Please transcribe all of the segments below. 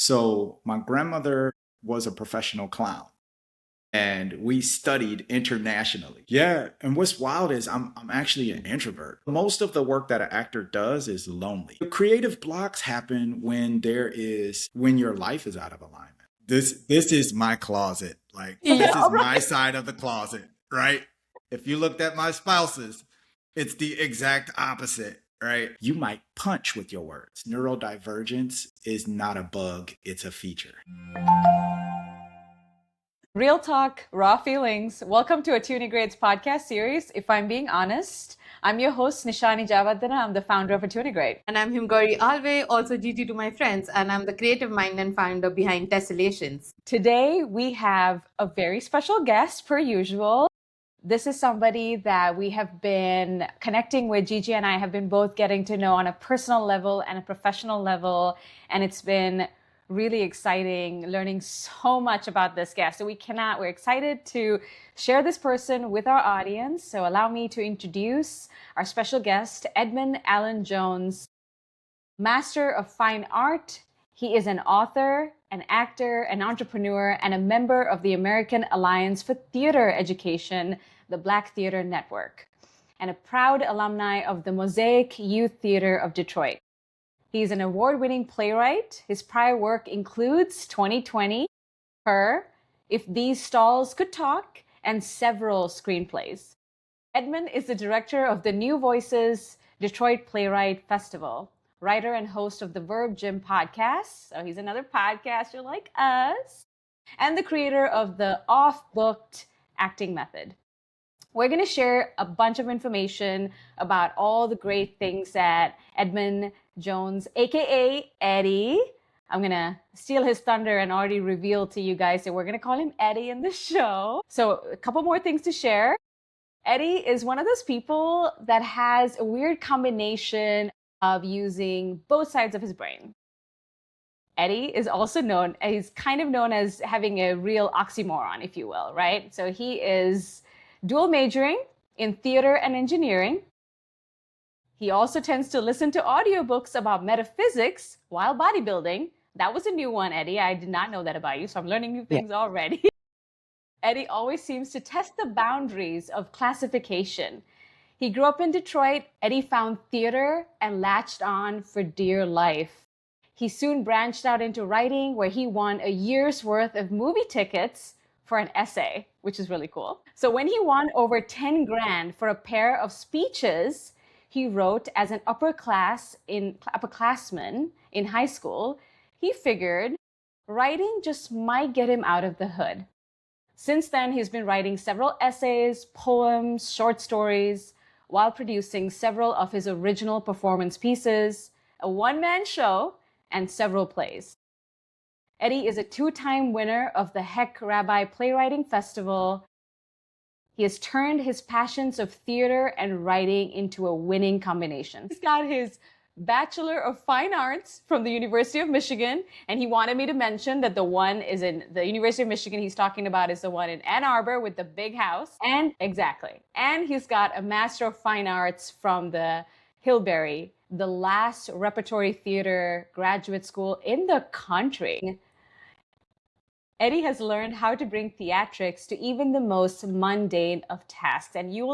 So my grandmother was a professional clown and we studied internationally. Yeah, and what's wild is I'm actually an introvert. Most of the work that an actor does is lonely. The creative blocks happen when your life is out of alignment. This is my closet. Like this is my side of the closet, right? If you looked at my spouse's, it's the exact opposite, right? You might punch with your words. Neurodivergence is not a bug, it's a feature. Real talk, raw feelings. Welcome to Attunigrate's podcast series. If I'm being honest, I'm your host, Nishani and I'm the founder of Attunigrate. And I'm Himgori Alve, also Gigi to my friends, and I'm the creative mind and founder behind Tessellations. Today, we have a very special guest, per usual. This is somebody that we have been connecting with. Gigi and I have been both getting to know on a personal level and a professional level, and it's been really exciting learning so much about this guest. So we're excited to share this person with our audience. So allow me to introduce our special guest, Edmund Alyn Jones, Master of Fine Art. He is an author, an actor, an entrepreneur, and a member of the American Alliance for Theater Education, the Black Theater Network, and a proud alumni of the Mosaic Youth Theater of Detroit. He's an award-winning playwright. His prior work includes 2020, Her, If These Stalls Could Talk, and several screenplays. Edmund is the director of the New Voices Detroit Playwright Festival, writer and host of the Verb Gym podcast. So he's another podcaster like us, and the creator of the Off-Booked Acting Method. We're going to share a bunch of information about all the great things that Edmund Jones, aka Eddie. I'm going to steal his thunder and already reveal to you guys that we're going to call him Eddie in the show. So a couple more things to share. Eddie is one of those people that has a weird combination of using both sides of his brain. Eddie is also he's kind of known as having a real oxymoron, if you will, right? So he is dual majoring in theater and engineering. He also tends to listen to audiobooks about metaphysics while bodybuilding. That was a new one, Eddie. I did not know that about you, so I'm learning new things already. Eddie always seems to test the boundaries of classification. He grew up in Detroit. Eddie found theater and latched on for dear life. He soon branched out into writing, where he won a year's worth of movie tickets for an essay, which is really cool. So when he won over 10 grand for a pair of speeches he wrote as an upperclassman in high school, he figured writing just might get him out of the hood. Since then, he's been writing several essays, poems, short stories, while producing several of his original performance pieces, a one-man show, and several plays. Eddie is a two-time winner of the Heck Rabbi Playwriting Festival. He has turned his passions of theater and writing into a winning combination. He's got his Bachelor of Fine Arts from the University of Michigan, and he wanted me to mention that the one is in the University of Michigan he's talking about is the one in Ann Arbor with the big house. And he's got a Master of Fine Arts from the Hillberry, the last repertory theater graduate school in the country. Eddie has learned how to bring theatrics to even the most mundane of tasks. And you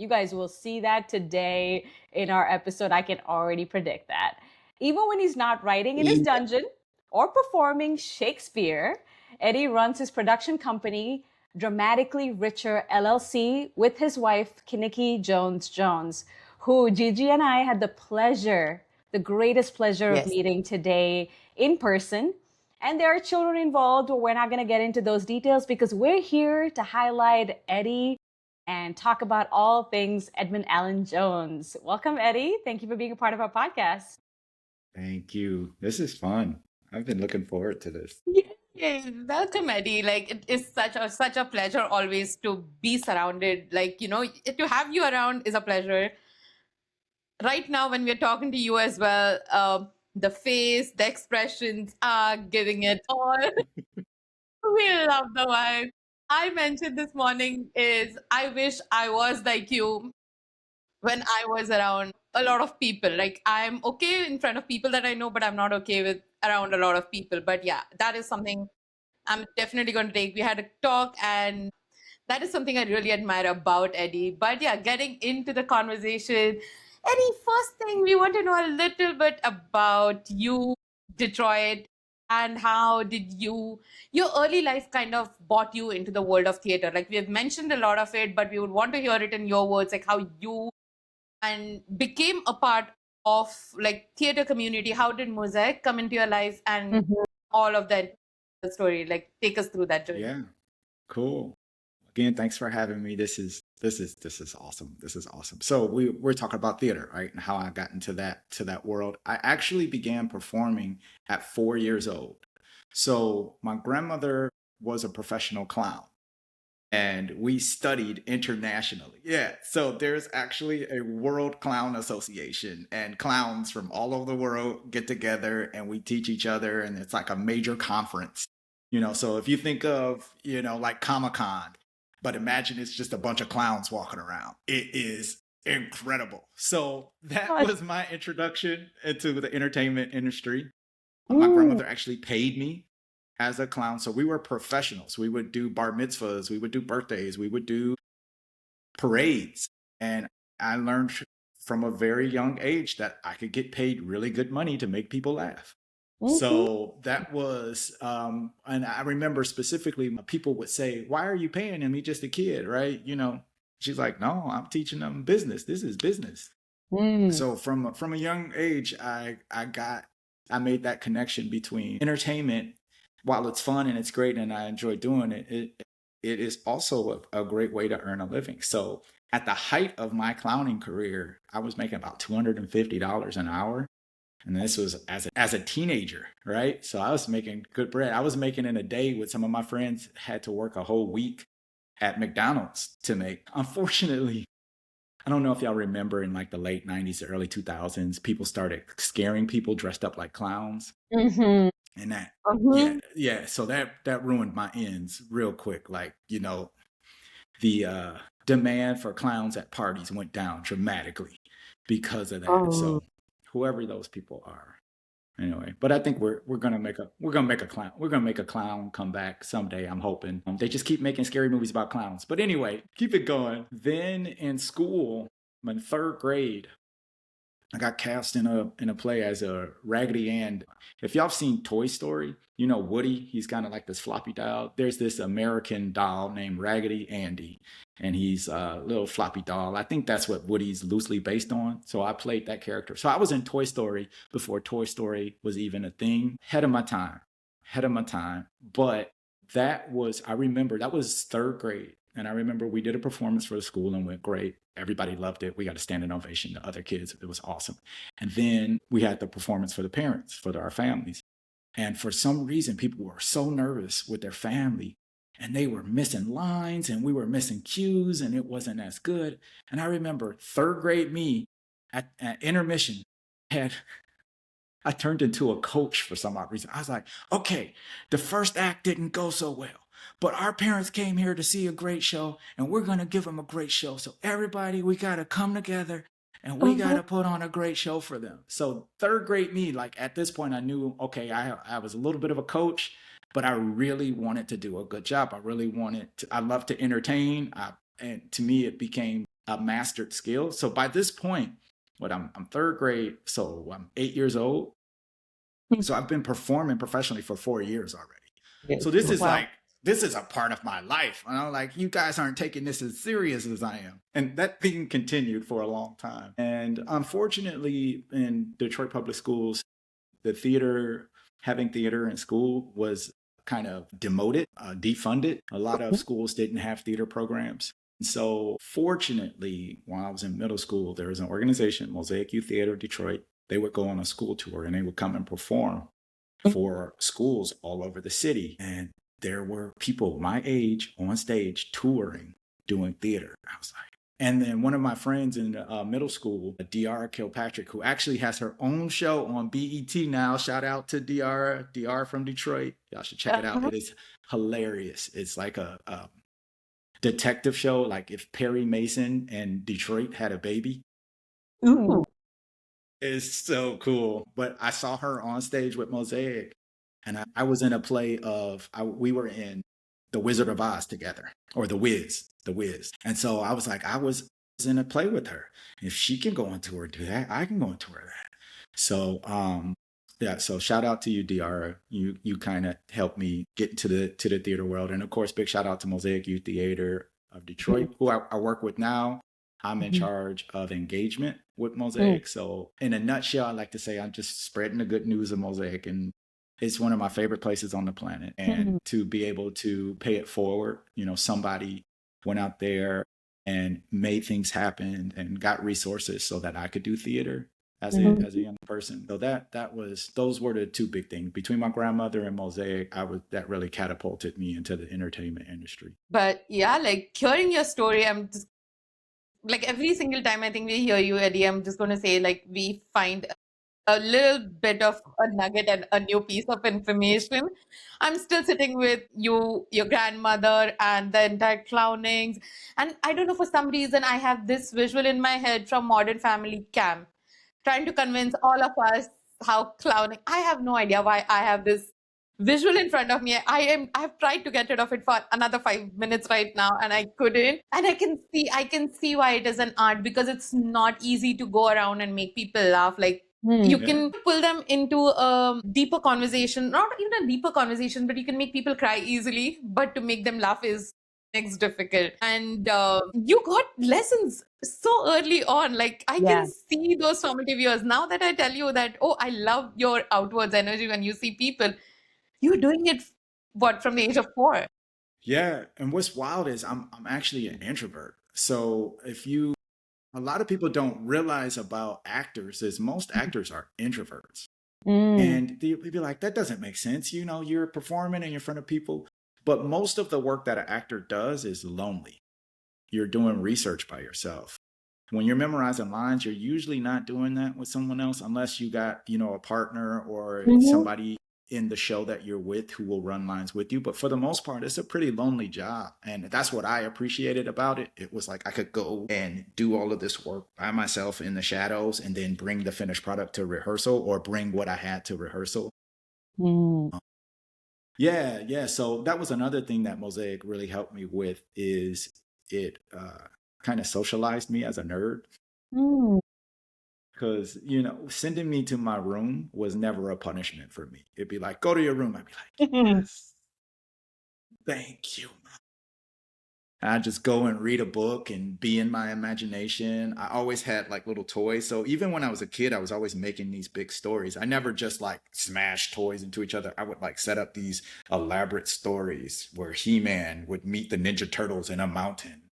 guys will see that today in our episode. I can already predict that. Even when he's not writing in his dungeon or performing Shakespeare, Eddie runs his production company, Dramatically Richer LLC, with his wife, Kinnicky Jones, who Gigi and I had the greatest pleasure of meeting today in person. And there are children involved, but we're not going to get into those details because we're here to highlight Eddie and talk about all things Edmund Alyn Jones. Welcome, Eddie. Thank you for being a part of our podcast. Thank you. This is fun. I've been looking forward to this. Yeah, welcome, Eddie. Like, it is such a pleasure always to be surrounded. Like, to have you around is a pleasure. Right now, when we're talking to you as well, the face, the expressions are giving it all. We love the vibe. I mentioned this morning is I wish I was like you when I was around a lot of people. Like I'm okay in front of people that I know, but I'm not okay with around a lot of people. But yeah, that is something I'm definitely going to take. We had a talk, and that is something I really admire about Eddie. But yeah, getting into the conversation, Eddie, first thing we want to know a little bit about you, Detroit, and how did your early life kind of brought you into the world of theater? Like we have mentioned a lot of it, but we would want to hear it in your words, like how you and became a part of like theater community. How did Mosaic come into your life and all of that story? Like take us through that journey. Yeah, cool. Again, thanks for having me. This is awesome. This is awesome. So we're talking about theater, right? And how I got into that world. I actually began performing at 4 years old. So my grandmother was a professional clown, and we studied internationally. Yeah. So there's actually a World Clown Association, and clowns from all over the world get together and we teach each other, and it's like a major conference. So if you think of, like Comic-Con, but imagine it's just a bunch of clowns walking around. It is incredible. So that was my introduction into the entertainment industry. My grandmother actually paid me as a clown. So we were professionals. We would do bar mitzvahs, we would do birthdays, we would do parades. And I learned from a very young age that I could get paid really good money to make people laugh. So that was, and I remember specifically, people would say, "Why are you paying him? He's just a kid, right?" She's like, "No, I'm teaching them business. This is business." So from a young age, I made that connection between entertainment. While it's fun and it's great and I enjoy doing it, it is also a great way to earn a living. So at the height of my clowning career, I was making about $250 an hour. And this was as a teenager, right? So I was making good bread. I was making in a day what some of my friends had to work a whole week at McDonald's to make. Unfortunately, I don't know if y'all remember in like the late 90s, early 2000s, people started scaring people dressed up like clowns. And that, yeah. So that ruined my ends real quick. Like, the demand for clowns at parties went down dramatically because of that. So whoever those people are. Anyway, but I think we're gonna make a clown come back someday. I'm hoping. They just keep making scary movies about clowns. But anyway, keep it going. Then in school, I'm in third grade. I got cast in a play as a Raggedy Ann. If y'all have seen Toy Story, Woody. He's kind of like this floppy doll. There's this American doll named Raggedy Andy, and he's a little floppy doll. I think that's what Woody's loosely based on. So I played that character. So I was in Toy Story before Toy Story was even a thing. Ahead of my time. But I remember that was third grade. And I remember we did a performance for the school and went great. Everybody loved it. We got a standing ovation to other kids. It was awesome. And then we had the performance for the parents, for our families. And for some reason, people were so nervous with their family, and they were missing lines and we were missing cues, and it wasn't as good. And I remember third grade me at intermission I turned into a coach for some odd reason. I was like, okay, the first act didn't go so well, but our parents came here to see a great show, and we're going to give them a great show. So everybody, we got to come together and we got to put on a great show for them. So third grade me, like at this point, I knew, okay, I was a little bit of a coach, but I really wanted to do a good job. I love to entertain. And to me, it became a mastered skill. So by this point, I'm third grade, so I'm 8 years old. So I've been performing professionally for 4 years already. So this is this is a part of my life. Like, you guys aren't taking this as serious as I am. And that thing continued for a long time. And unfortunately, in Detroit public schools, having theater in school was kind of demoted, defunded. A lot of schools didn't have theater programs. So fortunately, while I was in middle school, there was an organization, Mosaic Youth Theater Detroit. They would go on a school tour and they would come and perform for schools all over the city. And there were people my age on stage touring, doing theater. I was like, and then one of my friends in middle school, Dr. Kilpatrick, who actually has her own show on BET now. Shout out to Dr. from Detroit. Y'all should check it out. It is hilarious. It's like a detective show, like if Perry Mason and Detroit had a baby. It's so cool. But I saw her on stage with Mosaic, and I was in a play we were in The Wizard of Oz together, or The Wiz. And so I was in a play with her. If she can go on tour and do that, I can go on tour that. So, yeah, so shout out to you, Diara. You kind of helped me get into the theater world. And of course, big shout out to Mosaic Youth Theater of Detroit, who I work with now. I'm in Mhm. charge of engagement with Mm. Mosaic. So, in a nutshell, I like to say I'm just spreading the good news of Mosaic. And it's one of my favorite places on the planet. And Mhm. to be able to pay it forward, somebody went out there and made things happen and got resources so that I could do theater Mhm. as a young person. So those were the two big things. Between my grandmother and Mosaic, that really catapulted me into the entertainment industry. But yeah, like hearing your story, I'm just like every single time I think we hear you, Eddie, I'm just going to say like we find a little bit of a nugget and a new piece of information. I'm still sitting with you, your grandmother, and the entire clownings. And I don't know, for some reason, I have this visual in my head from Modern Family Camp, trying to convince all of us how clowning. I have no idea why I have this visual in front of me. I've tried to get rid of it for another 5 minutes right now, and I couldn't. And I can see why it is an art, because it's not easy to go around and make people laugh. Like you Mm. Yeah. can pull them into a deeper conversation, not even a deeper conversation, but you can make people cry easily. But to make them laugh is next difficult. And you got lessons so early on. Like I Yeah. can see those formative years. Now that I tell you that, oh, I love your outwards energy when you see people, you're doing it, what, from the age of 4? Yeah. And what's wild is I'm actually an introvert. So a lot of people don't realize about actors is most actors are introverts. Mm. And they'd be like, that doesn't make sense. You're performing and you're in front of people. But most of the work that an actor does is lonely. You're doing research by yourself. When you're memorizing lines, you're usually not doing that with someone else unless you got, a partner or Mhm. somebody in the show that you're with who will run lines with you. But for the most part, it's a pretty lonely job. And that's what I appreciated about it. It was like I could go and do all of this work by myself in the shadows and then bring the finished product to rehearsal or bring what I had to rehearsal. Mm. Yeah, yeah. So that was another thing that Mosaic really helped me with is it kind of socialized me as a nerd. Mm. Because, sending me to my room was never a punishment for me. It'd be like, go to your room. I'd be like, yes, thank you. I just go and read a book and be in my imagination. I always had like little toys. So even when I was a kid, I was always making these big stories. I never just like smash toys into each other. I would like set up these elaborate stories where He-Man would meet the Ninja Turtles in a mountain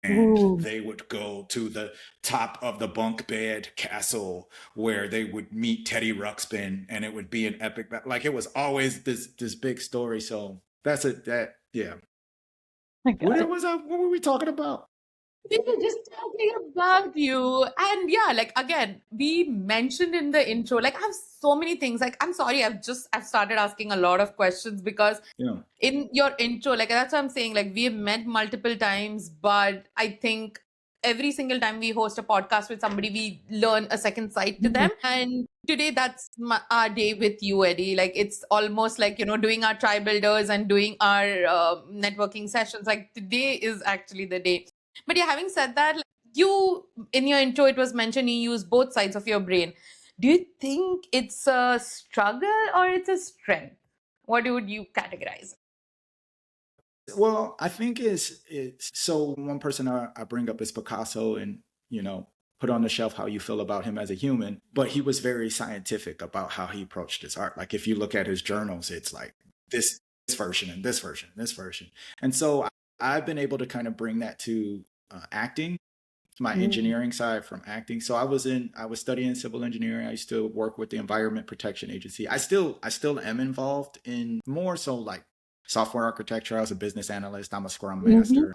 and Ooh. they would go to the top of the bunk bed castle where they would meet Teddy Ruxpin and it would be an epic like it was always this big story. So that's it. That yeah. My God. What were we talking about? We were just talking about you. And yeah, like again, we mentioned in the intro, like I have so many things. Like, I'm sorry, I've started asking a lot of questions because Yeah. in your intro, like that's what I'm saying. Like we have met multiple times, but I think every single time we host a podcast with somebody, we learn a second side to Mhm. them. And today, that's our day with you, Eddie. Like it's almost like doing our tribe builders and doing our networking sessions. Like today is actually the day. But yeah, having said that, like, you in your intro, it was mentioned you use both sides of your brain. Do you think it's a struggle or it's a strength? What would you categorize? Well, I think it's so one person I bring up is Picasso and, you know, put on the shelf how you feel about him as a human, but he was very scientific about how he approached his art. Like if you look at his journals, it's like this version and this version, this version. And so I've been able to kind of bring that to acting, my Mm. engineering side from acting. So I was studying civil engineering. I used to work with the Environment Protection Agency. I still am involved in more so like software architecture. I was a business analyst. I'm a Scrum Mhm. master,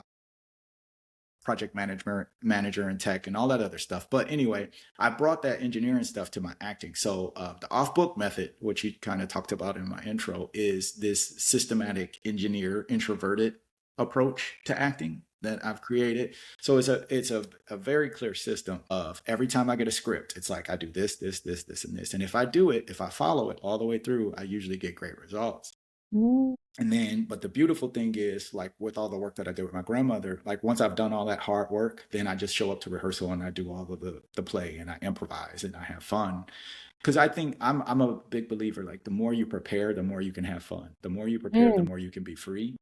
project manager in tech, and all that other stuff. But anyway, I brought that engineering stuff to my acting. So the off book method, which you kind of talked about in my intro, is this systematic engineer introverted approach to acting. that I've created. So it's a very clear system of every time I get a script, it's like I do this, this, this, this, and this. And if I follow it all the way through, I usually get great results. Mm. And then, but the beautiful thing is, like with all the work that I did with my grandmother, like once I've done all that hard work, then I just show up to rehearsal and I do all of the play and I improvise and I have fun. Because I think I'm a big believer, like the more you prepare, the more you can have fun. The more you prepare, the Mm. more you can be free.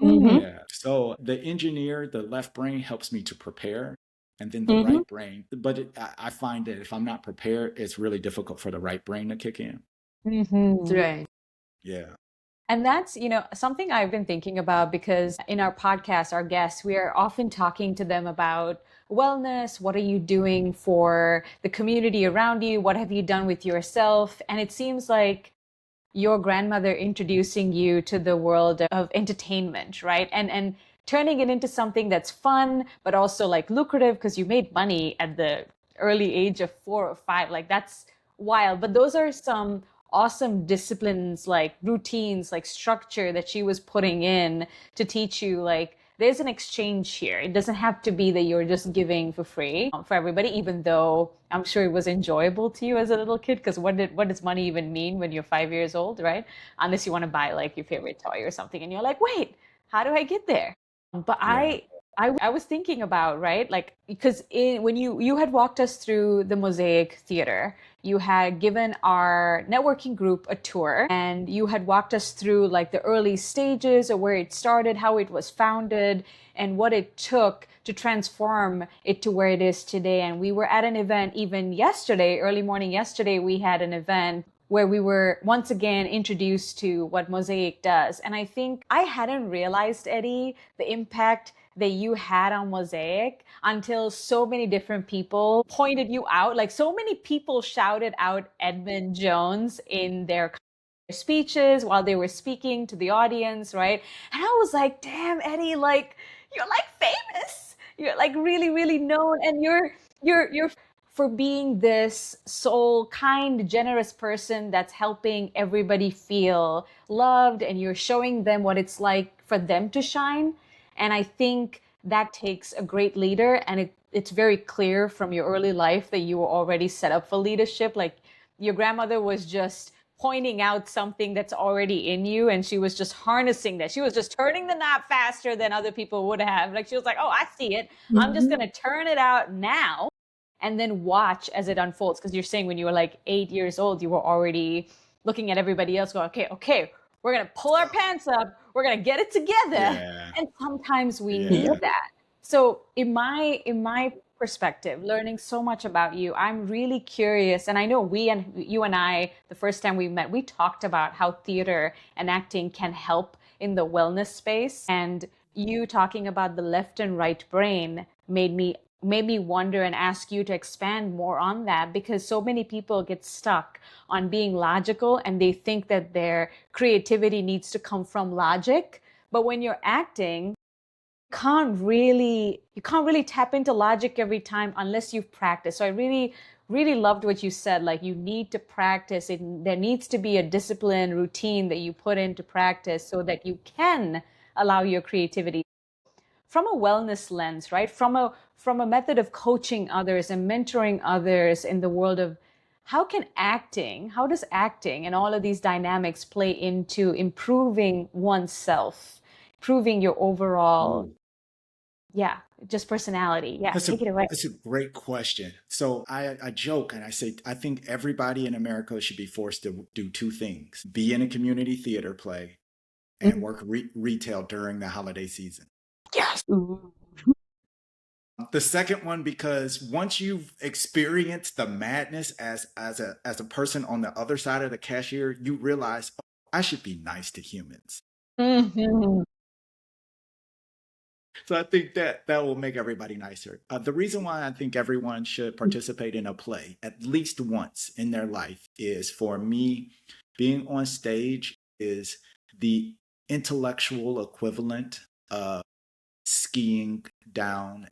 Mm-hmm. Yeah. So the engineer, the left brain helps me to prepare, and then the Mm-hmm. right brain. But I find that if I'm not prepared, it's really difficult for the right brain to kick in. Mhm. Right. Yeah. And that's, something I've been thinking about because in our podcast, our guests, we are often talking to them about wellness. What are you doing for the community around you? What have you done with yourself? And it seems like your grandmother introducing you to the world of entertainment, right? And turning it into something that's fun, but also like lucrative because you made money at the early age of 4 or 5. Like that's wild. But those are some awesome disciplines, like routines, like structure that she was putting in to teach you like there's an exchange here. It doesn't have to be that you're just giving for free for everybody, even though I'm sure it was enjoyable to you as a little kid. Because what does money even mean when you're 5 years old, right? Unless you want to buy like your favorite toy or something, and you're like, wait, how do I get there? But Yeah. I was thinking about, right, like because when you had walked us through the Mosaic Theater, you had given our networking group a tour and you had walked us through like the early stages of where it started, how it was founded, and what it took to transform it to where it is today. And we were at an event even yesterday, early morning yesterday, we had an event where we were once again introduced to what Mosaic does. And I think I hadn't realized, Eddie, the impact that you had on Mosaic until so many different people pointed you out. Like so many people shouted out Edmund Jones in their speeches while they were speaking to the audience, right? And I was like, damn, Eddie, like you're like famous. You're like really, really known. And you're for being this soul kind, generous person that's helping everybody feel loved and you're showing them what it's like for them to shine. And I think that takes a great leader. And it's very clear from your early life that you were already set up for leadership. Like your grandmother was just pointing out something that's already in you and she was just harnessing that. She was just turning the knob faster than other people would have. Like she was like, oh, I see it. I'm just going to turn it out now and then watch as it unfolds. Because you're saying when you were like 8 years old, you were already looking at everybody else going, okay, we're going to pull our pants up. We're going to get it together. Yeah. And sometimes we need Yeah. that. So in my perspective, learning so much about you, I'm really curious. And I know you and I, the first time we met, we talked about how theater and acting can help in the wellness space. And you talking about the left and right brain made me wonder and ask you to expand more on that because so many people get stuck on being logical and they think that their creativity needs to come from logic. But when you're acting, you can't really tap into logic every time unless you've practiced. So I really really loved what you said, like you need to practice it. There needs to be a discipline routine that you put into practice so that you can allow your creativity from a wellness lens, right? From a method of coaching others and mentoring others in the world of how does acting and all of these dynamics play into improving oneself, improving your overall, Ooh. yeah, just personality. Yeah, take it away. That's a great question. So I joke and I say I think everybody in America should be forced to do two things: be in a community theater play and Mm. work retail during the holiday season. Yes. Ooh. The second one, because once you've experienced the madness as a person on the other side of the cashier, you realize, oh, I should be nice to humans. Mhm. So I think that will make everybody nicer. The reason why I think everyone should participate in a play at least once in their life is, for me, being on stage is the intellectual equivalent of skiing down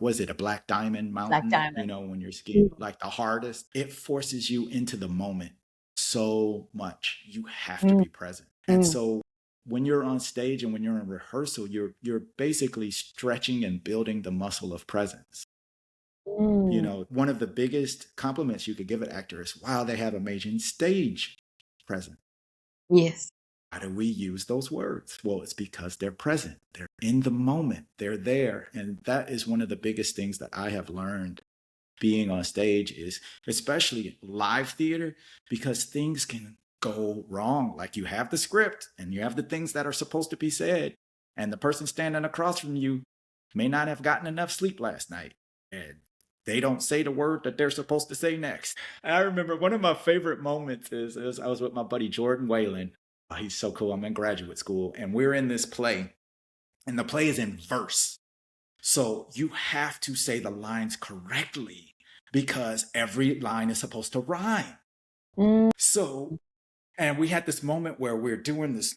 was it a black diamond Black mountain, diamond. when you're skiing, like the hardest. It forces you into the moment so much. You have to Mm. be present. And Mm. so when you're on stage and when you're in rehearsal, you're basically stretching and building the muscle of presence. You know, one of the biggest compliments you could give an actor is, wow, they have amazing stage presence. Yes. How do we use those words? Well, it's because they're present. They're in the moment. They're there. And that is one of the biggest things that I have learned being on stage, is especially live theater, because things can go wrong. Like, you have the script and you have the things that are supposed to be said, and the person standing across from you may not have gotten enough sleep last night, and they don't say the word that they're supposed to say next. And I remember one of my favorite moments is I was with my buddy Jordan Whalen. Oh, he's so cool. I'm in graduate school, and we're in this play, and the play is in verse. So you have to say the lines correctly because every line is supposed to rhyme. So, and we had this moment where we're doing this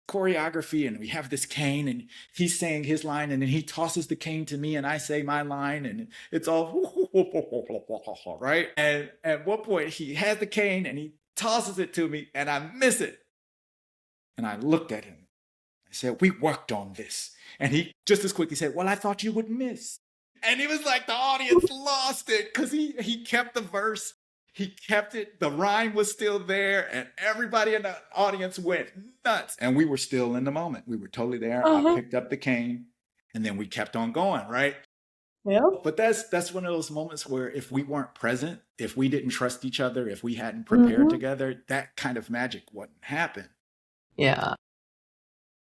choreography and we have this cane and he's saying his line and then he tosses the cane to me and I say my line and it's all right. And at one point he has the cane and he tosses it to me and I miss it. And I looked at him. I said, we worked on this. And he just as quickly said, well, I thought you would miss. And it was like the audience lost it because he kept the verse. He kept it. The rhyme was still there. And everybody in the audience went nuts. And we were still in the moment. We were totally there. I picked up the cane and then we kept on going, right? Yeah. But that's one of those moments where if we weren't present, if we didn't trust each other, if we hadn't prepared together, that kind of magic wouldn't happen. Yeah.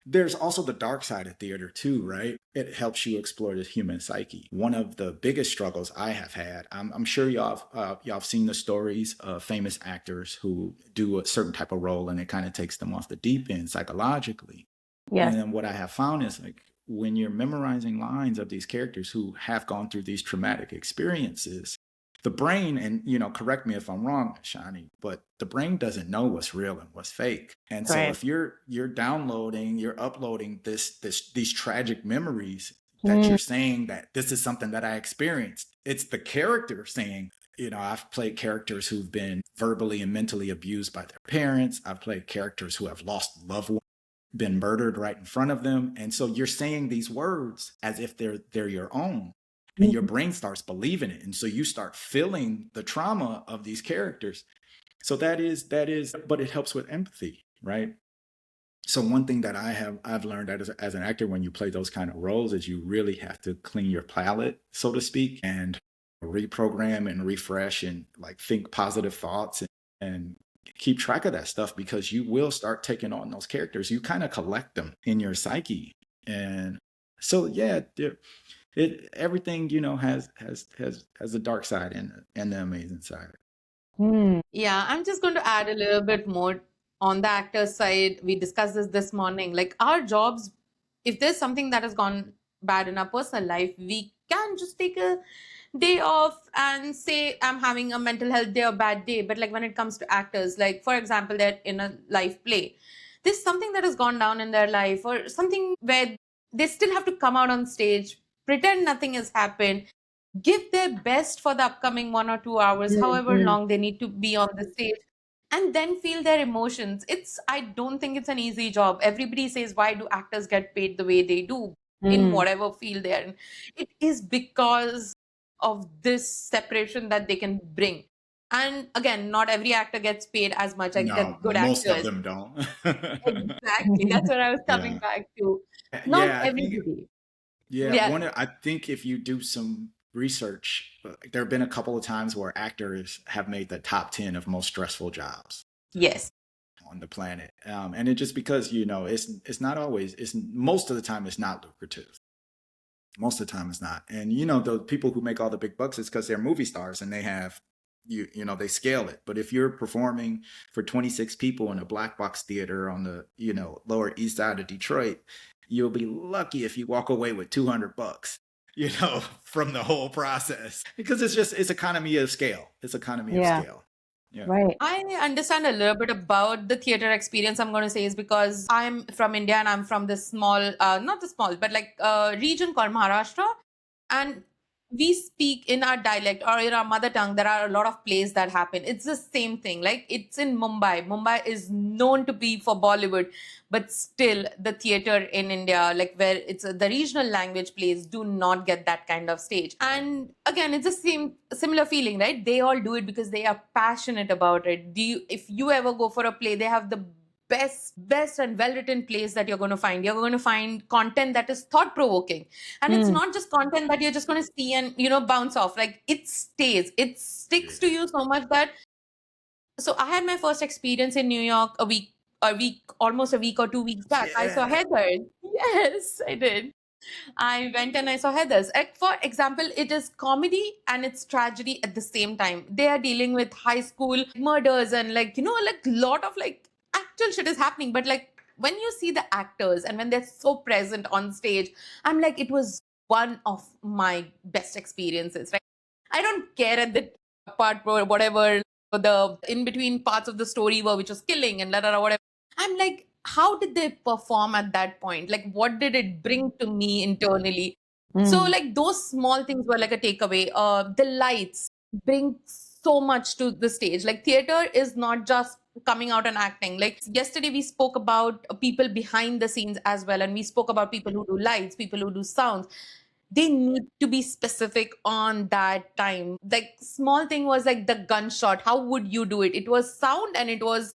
There's also the dark side of theater too, right? It helps you explore the human psyche. One of the biggest struggles I have had, I'm sure y'all have seen the stories of famous actors who do a certain type of role and it kind of takes them off the deep end psychologically. Yes. And then what I have found is, like, when you're memorizing lines of these characters who have gone through these traumatic experiences, the brain, and correct me if I'm wrong, Shani, but the brain doesn't know what's real and what's fake. And so Right. if you're downloading, you're uploading these tragic memories that you're saying that this is something that I experienced. It's the character saying, I've played characters who've been verbally and mentally abused by their parents. I've played characters who have lost loved ones, been murdered right in front of them. And so you're saying these words as if they're your own. And your brain starts believing it. And so you start feeling the trauma of these characters. So that is, but it helps with empathy, right? So one thing that I've learned as an actor, when you play those kind of roles, is you really have to clean your palate, so to speak, and reprogram and refresh and like think positive thoughts and keep track of that stuff, because you will start taking on those characters. You kind of collect them in your psyche. And so, yeah, everything has a dark side and the amazing side. Yeah, I'm just going to add a little bit more on the actor's side. We discussed this morning. Like, our jobs, if there's something that has gone bad in our personal life, we can just take a day off and say, I'm having a mental health day or bad day. But like, when it comes to actors, like, for example, they're in a live play, there's something that has gone down in their life or something where they still have to come out on stage, pretend nothing has happened, give their best for the upcoming 1 or 2 hours, however long they need to be on the stage, and then feel their emotions. I don't think it's an easy job. Everybody says, why do actors get paid the way they do in whatever field they're in? It is because of this separation that they can bring. And again, not every actor gets paid as much. Like, No, good most actors. of them don't. Exactly. That's what I was coming back to. Not Yeah, I think. everybody. Yeah, I think if you do some research, there have been a couple of times where actors have made the top 10 of most stressful jobs Yes. on the planet. And it just because, it's not always, most of the time it's not lucrative. Most of the time it's not. And, the people who make all the big bucks is because they're movie stars and they have, they scale it. But if you're performing for 26 people in a black box theater on the, Lower East Side of Detroit, you'll be lucky if you walk away with $200, from the whole process, because it's economy of scale. It's economy of scale. Yeah. Right. I understand a little bit about the theater experience, I'm going to say, is because I'm from India and I'm from this small, not the small, but like region called Maharashtra. And we speak in our dialect or in our mother tongue. There are a lot of plays that happen. It's the same thing. Like, it's in Mumbai. Mumbai is known to be for Bollywood, but still the theater in India, like where it's the regional language plays, do not get that kind of stage. And again, it's the same similar feeling, right? They all do it because they are passionate about it. If you ever go for a play, they have the best and well written plays that you're going to find. You're going to find content that is thought provoking, and it's not just content that you're just going to see and bounce off. Like, it stays, it sticks to you so much that. So I had my first experience in New York almost a week or 2 weeks back. I saw Yeah. Heather. Yes, I did. I went and I saw Heather's. For example, it is comedy and it's tragedy at the same time. They are dealing with high school murders and like lot of like actual shit is happening. But like, when you see the actors and when they're so present on stage, I'm like, it was one of my best experiences, right? I don't care at the part where whatever the in between parts of the story were, which was killing and whatever. I'm like, how did they perform at that point? Like, what did it bring to me internally? So, like, those small things were like a takeaway. The lights bring so much to the stage. Like, theater is not just coming out and acting. Like, yesterday we spoke about people behind the scenes as well, and we spoke about people who do lights, people who do sounds. They need to be specific on that time. Like, small thing was like the gunshot. How would you do it? It was sound and it was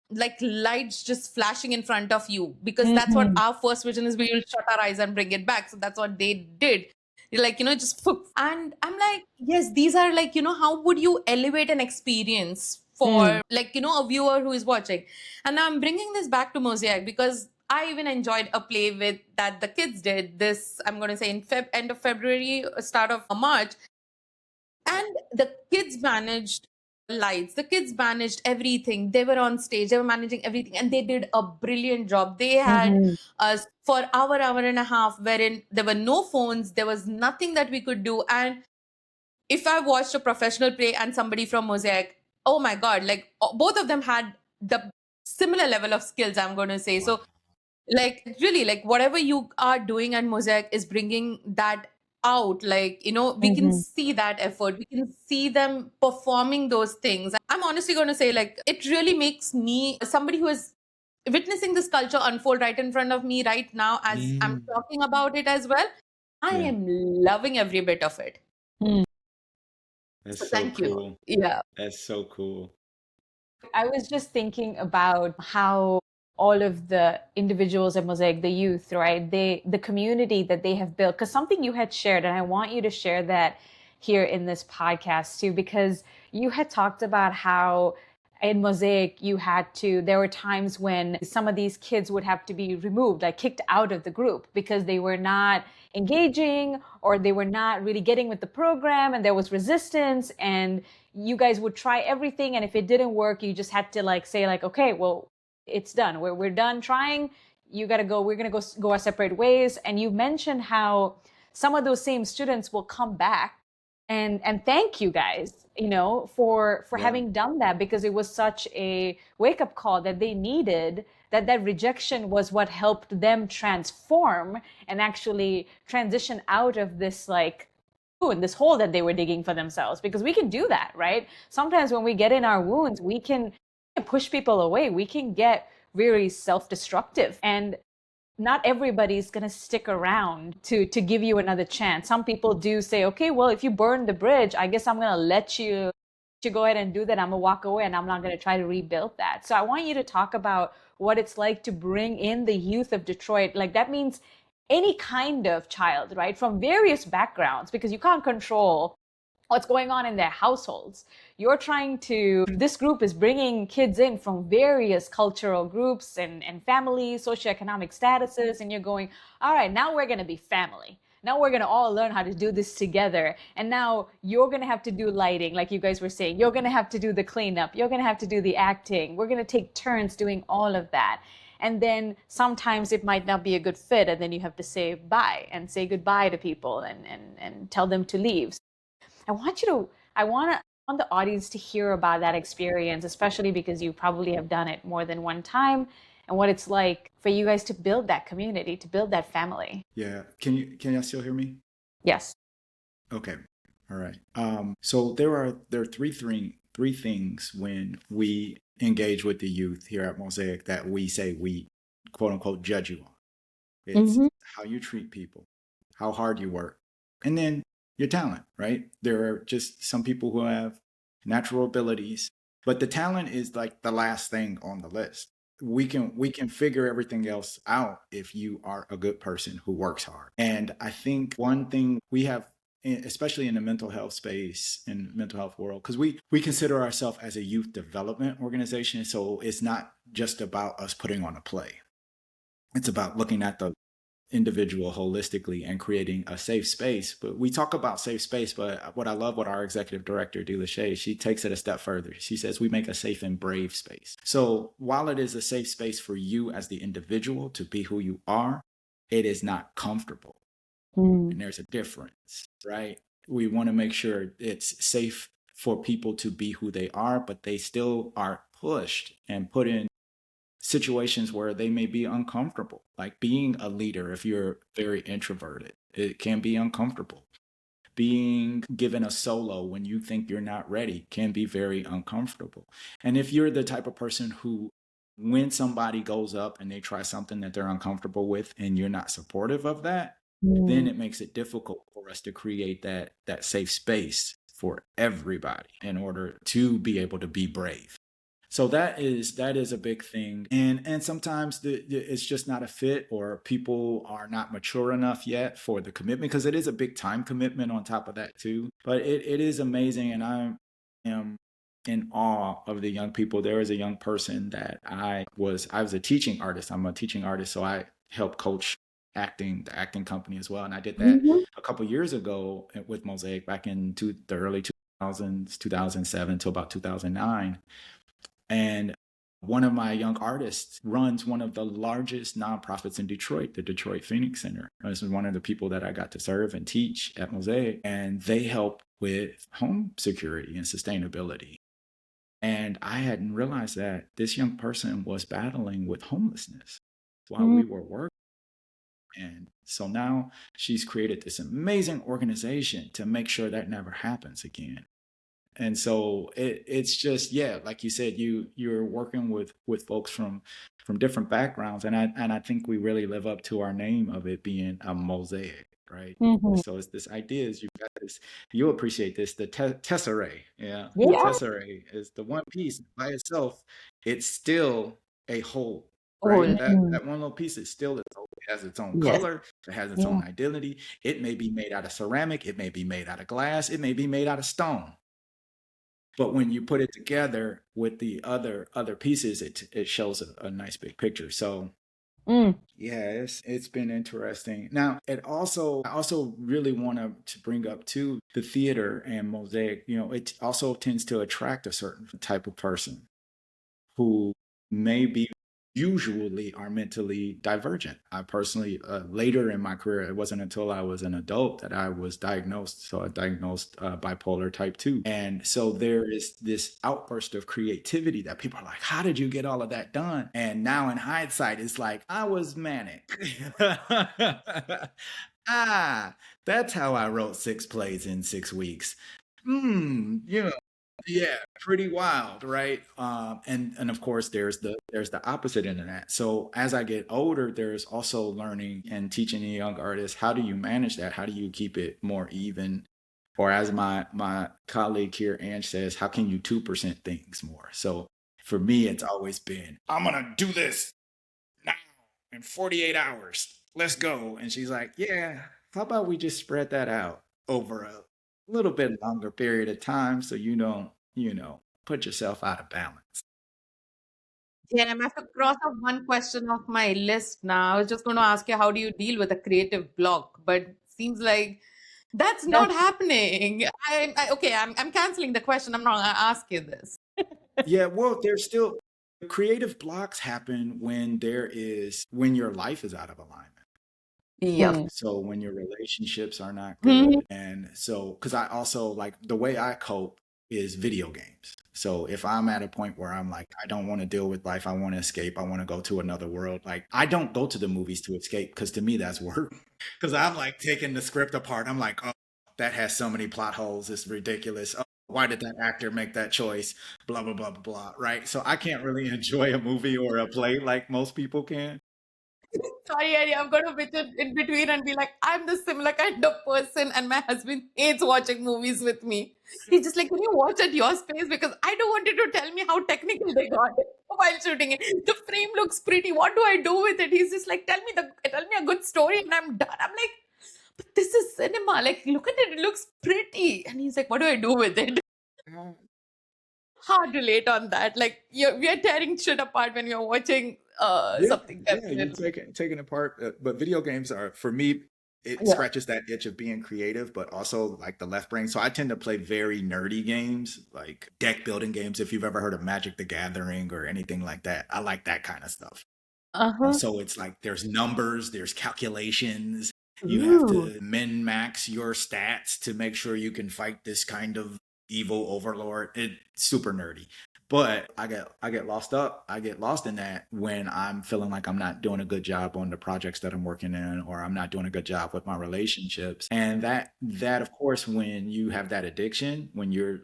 like lights just flashing in front of you, because that's what our first vision is. We will shut our eyes and bring it back. So that's what they did. Like, just and I'm like, yes, these are like, how would you elevate an experience for like, a viewer who is watching? And I'm bringing this back to Mosaic because I even enjoyed a play with that the kids did this, I'm going to say in end of February, start of March. And the kids managed lights, the kids managed everything. They were on stage, they were managing everything, and they did a brilliant job. They had us for hour and a half, wherein there were no phones, there was nothing that we could do. And if I watched a professional play and somebody from Mosaic, oh my God, like both of them had the similar level of skills, I'm going to say. So, like, really, like, whatever you are doing at Mosaic is bringing that out. Like, we can see that effort. We can see them performing those things. I'm honestly going to say, like, it really makes me somebody who is witnessing this culture unfold right in front of me right now as I'm talking about it as well. I am loving every bit of it. That's So so thank you. cool. Yeah. That's so cool. I was just thinking about how all of the individuals at Mosaic, the youth, right? The community that they have built, because something you had shared, and I want you to share that here in this podcast too, because you had talked about how in Mosaic there were times when some of these kids would have to be removed, like kicked out of the group because they were not engaging or they were not really getting with the program and there was resistance, and you guys would try everything, and if it didn't work, you just had to like say like, okay, well, it's done. We're done trying. You got to go. We're going to go our separate ways. And you mentioned how some of those same students will come back and thank you guys, for having done that, because it was such a wake up call that they needed. That rejection was what helped them transform and actually transition out of this like in this hole that they were digging for themselves, because we can do that, right? Sometimes when we get in our wounds, we can push people away. We can get really self-destructive, and not everybody's going to stick around to give you another chance. Some people do say, okay, well, if you burn the bridge, I guess I'm going to let you go ahead and do that. I'm going to walk away and I'm not going to try to rebuild that. So I want you to talk about what it's like to bring in the youth of Detroit. Like, that means any kind of child, right? From various backgrounds, because you can't control what's going on in their households. This group is bringing kids in from various cultural groups and families, socioeconomic statuses, and you're going, all right, now we're going to be family. Now we're going to all learn how to do this together. And now you're going to have to do lighting, like you guys were saying. You're going to have to do the cleanup. You're going to have to do the acting. We're going to take turns doing all of that. And then sometimes it might not be a good fit, and then you have to say bye and say goodbye to people and tell them to leave. I want the audience to hear about that experience, especially because you probably have done it more than one time, and what it's like for you guys to build that community, to build that family. Yeah. Can you still hear me? Yes. Okay. All right. So there are three things when we engage with the youth here at Mosaic that we say we quote unquote judge you on. It's Mm-hmm. how you treat people, how hard you work, and then your talent, right? There are just some people who have natural abilities, but the talent is like the last thing on the list. We can figure everything else out if you are a good person who works hard. And I think one thing we have, especially in the mental health space and mental health world, because we consider ourselves as a youth development organization, so it's not just about us putting on a play. It's about looking at the individual holistically and creating a safe space. But we talk about safe space, but what I love what our executive director, Delachey, she takes it a step further. She says we make a safe and brave space. So while it is a safe space for you as the individual to be who you are, it is not comfortable. And there's a difference, right? We want to make sure it's safe for people to be who they are, but they still are pushed and put in situations where they may be uncomfortable, like being a leader. If you're very introverted, it can be uncomfortable. Being given a solo when you think you're not ready can be very uncomfortable. And if you're the type of person who, when somebody goes up and they try something that they're uncomfortable with and you're not supportive of that, then it makes it difficult for us to create that safe space for everybody in order to be able to be brave. So that is a big thing, and sometimes it's just not a fit, or people are not mature enough yet for the commitment, because it is a big time commitment on top of that too. But it is amazing, and I am in awe of the young people. There is a young person that I was a teaching artist. I'm a teaching artist, so I help coach the acting company as well, and I did that Mm-hmm. a couple years ago with Mosaic back in the early 2000s, 2007 to about 2009. And one of my young artists runs one of the largest nonprofits in Detroit, the Detroit Phoenix Center. This is one of the people that I got to serve and teach at Mosaic, and they help with home security and sustainability. And I hadn't realized that this young person was battling with homelessness while we were working. And so now she's created this amazing organization to make sure that never happens again. And so it's just, yeah, like you said, you're working with folks from different backgrounds, and I think we really live up to our name of it being a mosaic, right? Mm-hmm. So it's this idea is, you got this, you'll appreciate this, the tesserae. Yeah, the Yeah. tesserae is the one piece by itself. It's still a whole, right? Whole. That one little piece is still its whole. It has its own Yes. color, it has its Yeah. own identity. It may be made out of ceramic, it may be made out of glass, it may be made out of stone. But when you put it together with the other pieces, it shows a nice big picture. So yeah, it's been interesting. Now, I also really want to bring up too the theater and Mosaic. It also tends to attract a certain type of person who maybe usually are mentally divergent. I personally, later in my career, it wasn't until I was an adult that I was diagnosed. So I diagnosed bipolar type 2. And so there is this outburst of creativity that people are like, how did you get all of that done? And now in hindsight, it's like, I was manic. Ah, that's how I wrote 6 plays in 6 weeks. You know, yeah, pretty wild, right? And of course, there's the opposite end of that. So as I get older, there's also learning and teaching the young artists, how do you manage that? How do you keep it more even? Or as my colleague here, Ange, says, how can you 2% things more? So for me, it's always been, I'm gonna do this now in 48 hours. Let's go. And she's like, yeah, how about we just spread that out over a little bit longer period of time so you don't, put yourself out of balance. Yeah, I have to cross off one question off my list now. I was just going to ask you, how do you deal with a creative block? But seems like that's not happening. Okay, I'm canceling the question. I'm not going to ask you this. Yeah, well, there's still creative blocks happen when your life is out of alignment. Yep. So when your relationships are not Mhm. good. And so, because I also like the way I cope is video games. So if I'm at a point where I'm like, I don't want to deal with life, I want to escape, I want to go to another world, like I don't go to the movies to escape, because to me that's work. Because I'm like taking the script apart. I'm like, oh, that has so many plot holes, it's ridiculous. Oh, why did that actor make that choice? Blah blah blah blah blah. Right. So I can't really enjoy a movie or a play like most people can. Sorry, Eddie, I'm going to bitch it in between and be like, I'm the similar kind of person, and my husband hates watching movies with me. He's just like, can you watch at your space? Because I don't want you to tell me how technical they got it while shooting it. The frame looks pretty. What do I do with it? He's just like, tell me a good story, and I'm done. I'm like, but this is cinema. Like, look at it. It looks pretty. And he's like, what do I do with it? Hard relate on that. Like, we are tearing shit apart when you're watching something. Yeah, you're taking it apart. But video games are, for me, it Yeah. scratches that itch of being creative, but also like the left brain. So I tend to play very nerdy games, like deck building games. If you've ever heard of Magic the Gathering or anything like that, I like that kind of stuff. Uh-huh. So it's like there's numbers, there's calculations. You have to min max your stats to make sure you can fight this kind of evil overlord. It's super nerdy. But I get lost in that when I'm feeling like I'm not doing a good job on the projects that I'm working in, or I'm not doing a good job with my relationships. And that of course, when you have that addiction, when you're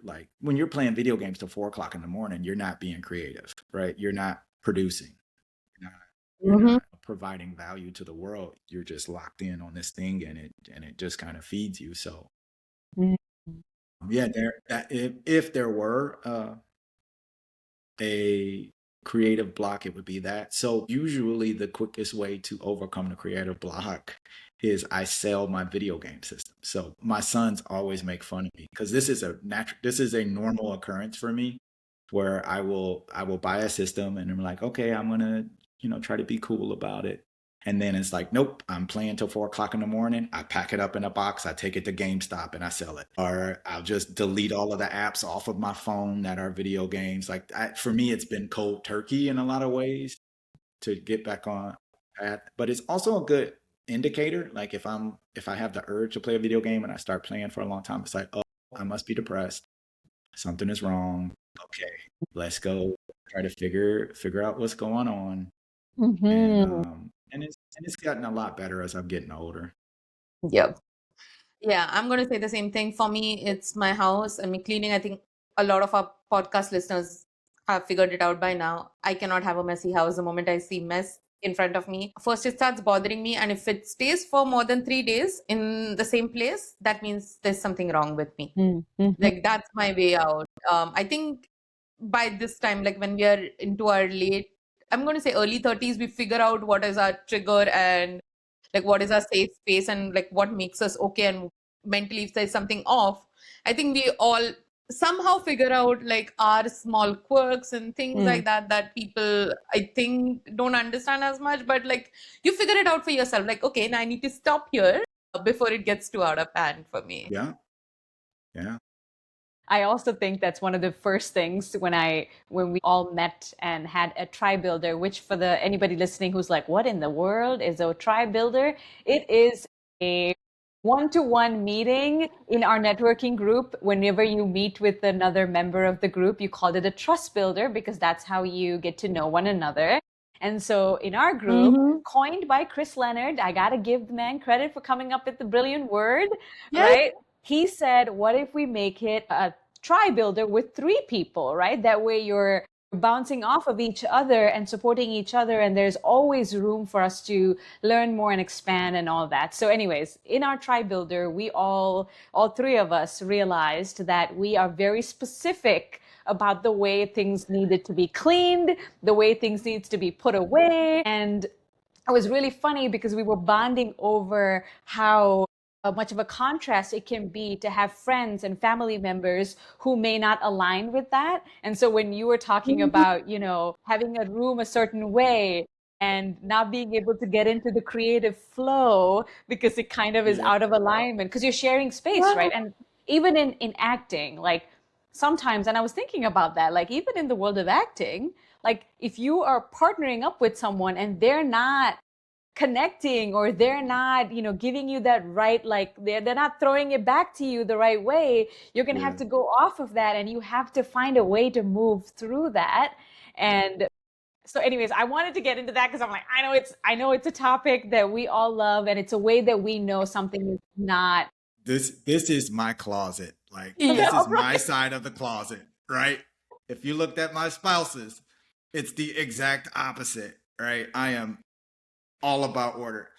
playing video games till 4 o'clock in the morning, you're not being creative, right? You're not producing. You're not providing value to the world. You're just locked in on this thing, and it just kind of feeds you. So yeah, if there were a creative block, it would be that. So usually the quickest way to overcome the creative block is I sell my video game system. So my sons always make fun of me because this is a normal occurrence for me, where I will buy a system and I'm like, okay, I'm gonna try to be cool about it. And then it's like, nope, I'm playing till 4 o'clock in the morning. I pack it up in a box, I take it to GameStop and I sell it. Or I'll just delete all of the apps off of my phone that are video games. Like for me, it's been cold turkey in a lot of ways to get back on path. But it's also a good indicator. Like if I have the urge to play a video game and I start playing for a long time, it's like, oh, I must be depressed. Something is wrong. Okay, let's go try to figure out what's going on. And it's gotten a lot better as I'm getting older. Yep. Yeah, I'm going to say the same thing. For me, it's my house. I mean, cleaning, I think a lot of our podcast listeners have figured it out by now. I cannot have a messy house the moment I see mess in front of me. First, it starts bothering me. And if it stays for more than 3 days in the same place, that means there's something wrong with me. Like, that's my way out. I think by this time, like when we are into our I'm going to say early 30s, we figure out what is our trigger and like what is our safe space and like what makes us okay, and mentally if there's something off, I think we all somehow figure out like our small quirks and things like that people I think don't understand as much, but like you figure it out for yourself, like, okay, now I need to stop here before it gets too out of hand for me. Yeah. I also think that's one of the first things when we all met and had a tribe builder, which for anybody listening who's like, what in the world is a tribe builder? It is a one-to-one meeting in our networking group. Whenever you meet with another member of the group, you call it a trust builder because that's how you get to know one another. And so in our group, coined by Chris Leonard, I got to give the man credit for coming up with the brilliant word, right? He said, what if we make it a tribe builder with 3 people, right? That way you're bouncing off of each other and supporting each other. And there's always room for us to learn more and expand and all that. So anyways, in our tribe builder, we all 3 of us realized that we are very specific about the way things needed to be cleaned, the way things needs to be put away. And it was really funny because we were bonding over how much of a contrast it can be to have friends and family members who may not align with that. And so when you were talking about, having a room a certain way and not being able to get into the creative flow because it kind of is out of alignment because you're sharing space, right? And even in acting, like sometimes, and I was thinking about that, like even in the world of acting, like if you are partnering up with someone and they're not connecting or they're not giving you that right, like they're not throwing it back to you the right way, you're gonna have to go off of that and you have to find a way to move through that. And so anyways, I wanted to get into that because I'm like, I know it's a topic that we all love and it's a way that we know something is not This is my closet. Like Yeah, this is my right. side of the closet, right? If you looked at my spouse's, it's the exact opposite, right? I am all about order.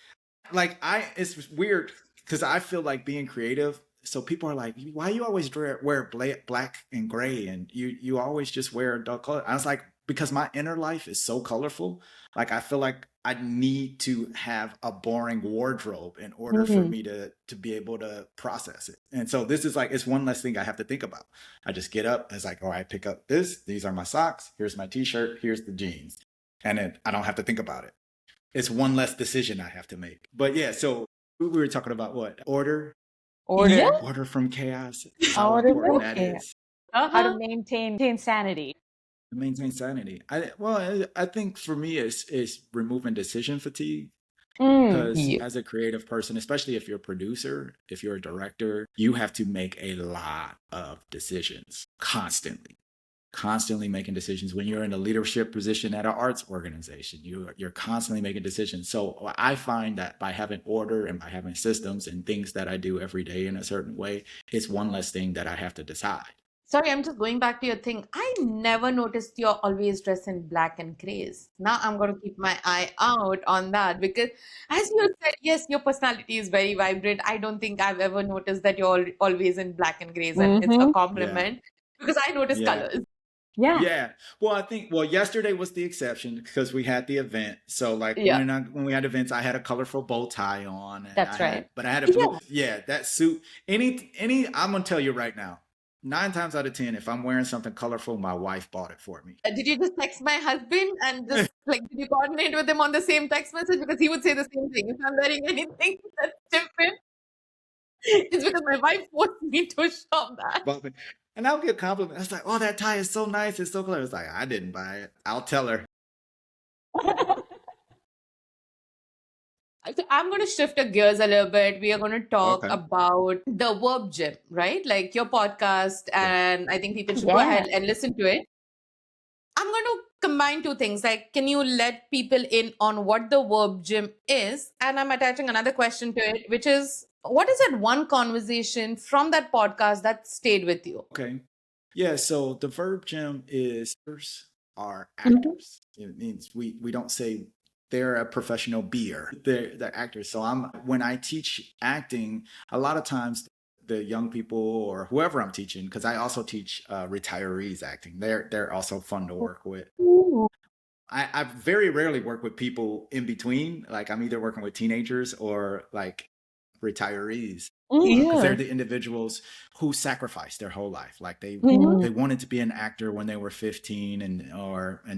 Like it's weird because I feel like being creative. So people are like, why you always wear black and gray, and you always just wear a dark color? I was like, because my inner life is so colorful. Like I feel like I need to have a boring wardrobe in order for me to be able to process it. And so this is like it's one less thing I have to think about. I just get up. It's like, oh, I pick up this. These are my socks. Here's my t-shirt. Here's the jeans, and then I don't have to think about it. It's one less decision I have to make. But yeah, so we were talking about what? Yeah. Order from chaos, how Order important from that chaos. is How to Uh-huh. maintain sanity. to maintain sanity. I think for me it's removing decision fatigue. Because Yeah. as a creative person, especially if you're a producer, if you're a director, you have to make a lot of decisions constantly making decisions. When you're in a leadership position at an arts organization, you're constantly making decisions. So I find that by having order and by having systems and things that I do every day in a certain way, it's one less thing that I have to decide. Sorry, I'm just going back to your thing. I never noticed you're always dressed in black and grays. Now I'm going to keep my eye out on that because, as you said, yes, your personality is very vibrant. I don't think I've ever noticed that you're always in black and grays, and it's a Mm-hmm. Yeah, compliment because I notice yeah, colors. Yeah, yeah. Well, I think yesterday was the exception because we had the event. So like Yeah. when we had events, I had a colorful bow tie on, and that's right. but I had a Yeah. blue. Yeah, that suit. Any. I'm gonna tell you right now. 9 times out of 10, if I'm wearing something colorful, my wife bought it for me. Did you just text my husband and just like, did you coordinate with him on the same text message? Because he would say the same thing. If I'm wearing anything that's different, it's because my wife forced me to shop that. Bought me. And I'll get compliments. I was like, oh, that tie is so nice. It's so clear. It's like, I didn't buy it. I'll tell her. So I'm going to shift the gears a little bit. We are going to talk Okay. about the verb gym, right? Like your podcast, Yeah. and I think people should go Yeah. ahead and listen to it. I'm going to combine two things. Like, can you let people in on what the verb gym is? And I'm attaching another question to it, which is, what is that one conversation from that podcast that stayed with you? Okay. Yeah. So the verb gym is are Mhm. actors. It means we don't say they're a professional beer. They're actors. So when I teach acting, a lot of times the young people or whoever I'm teaching, because I also teach retirees acting. They're also fun to work with. Ooh. I very rarely work with people in between. Like I'm either working with teenagers or like retirees because they're Yeah. the individuals who sacrificed their whole life. Like they Mhm. wanted to be an actor when they were 15 and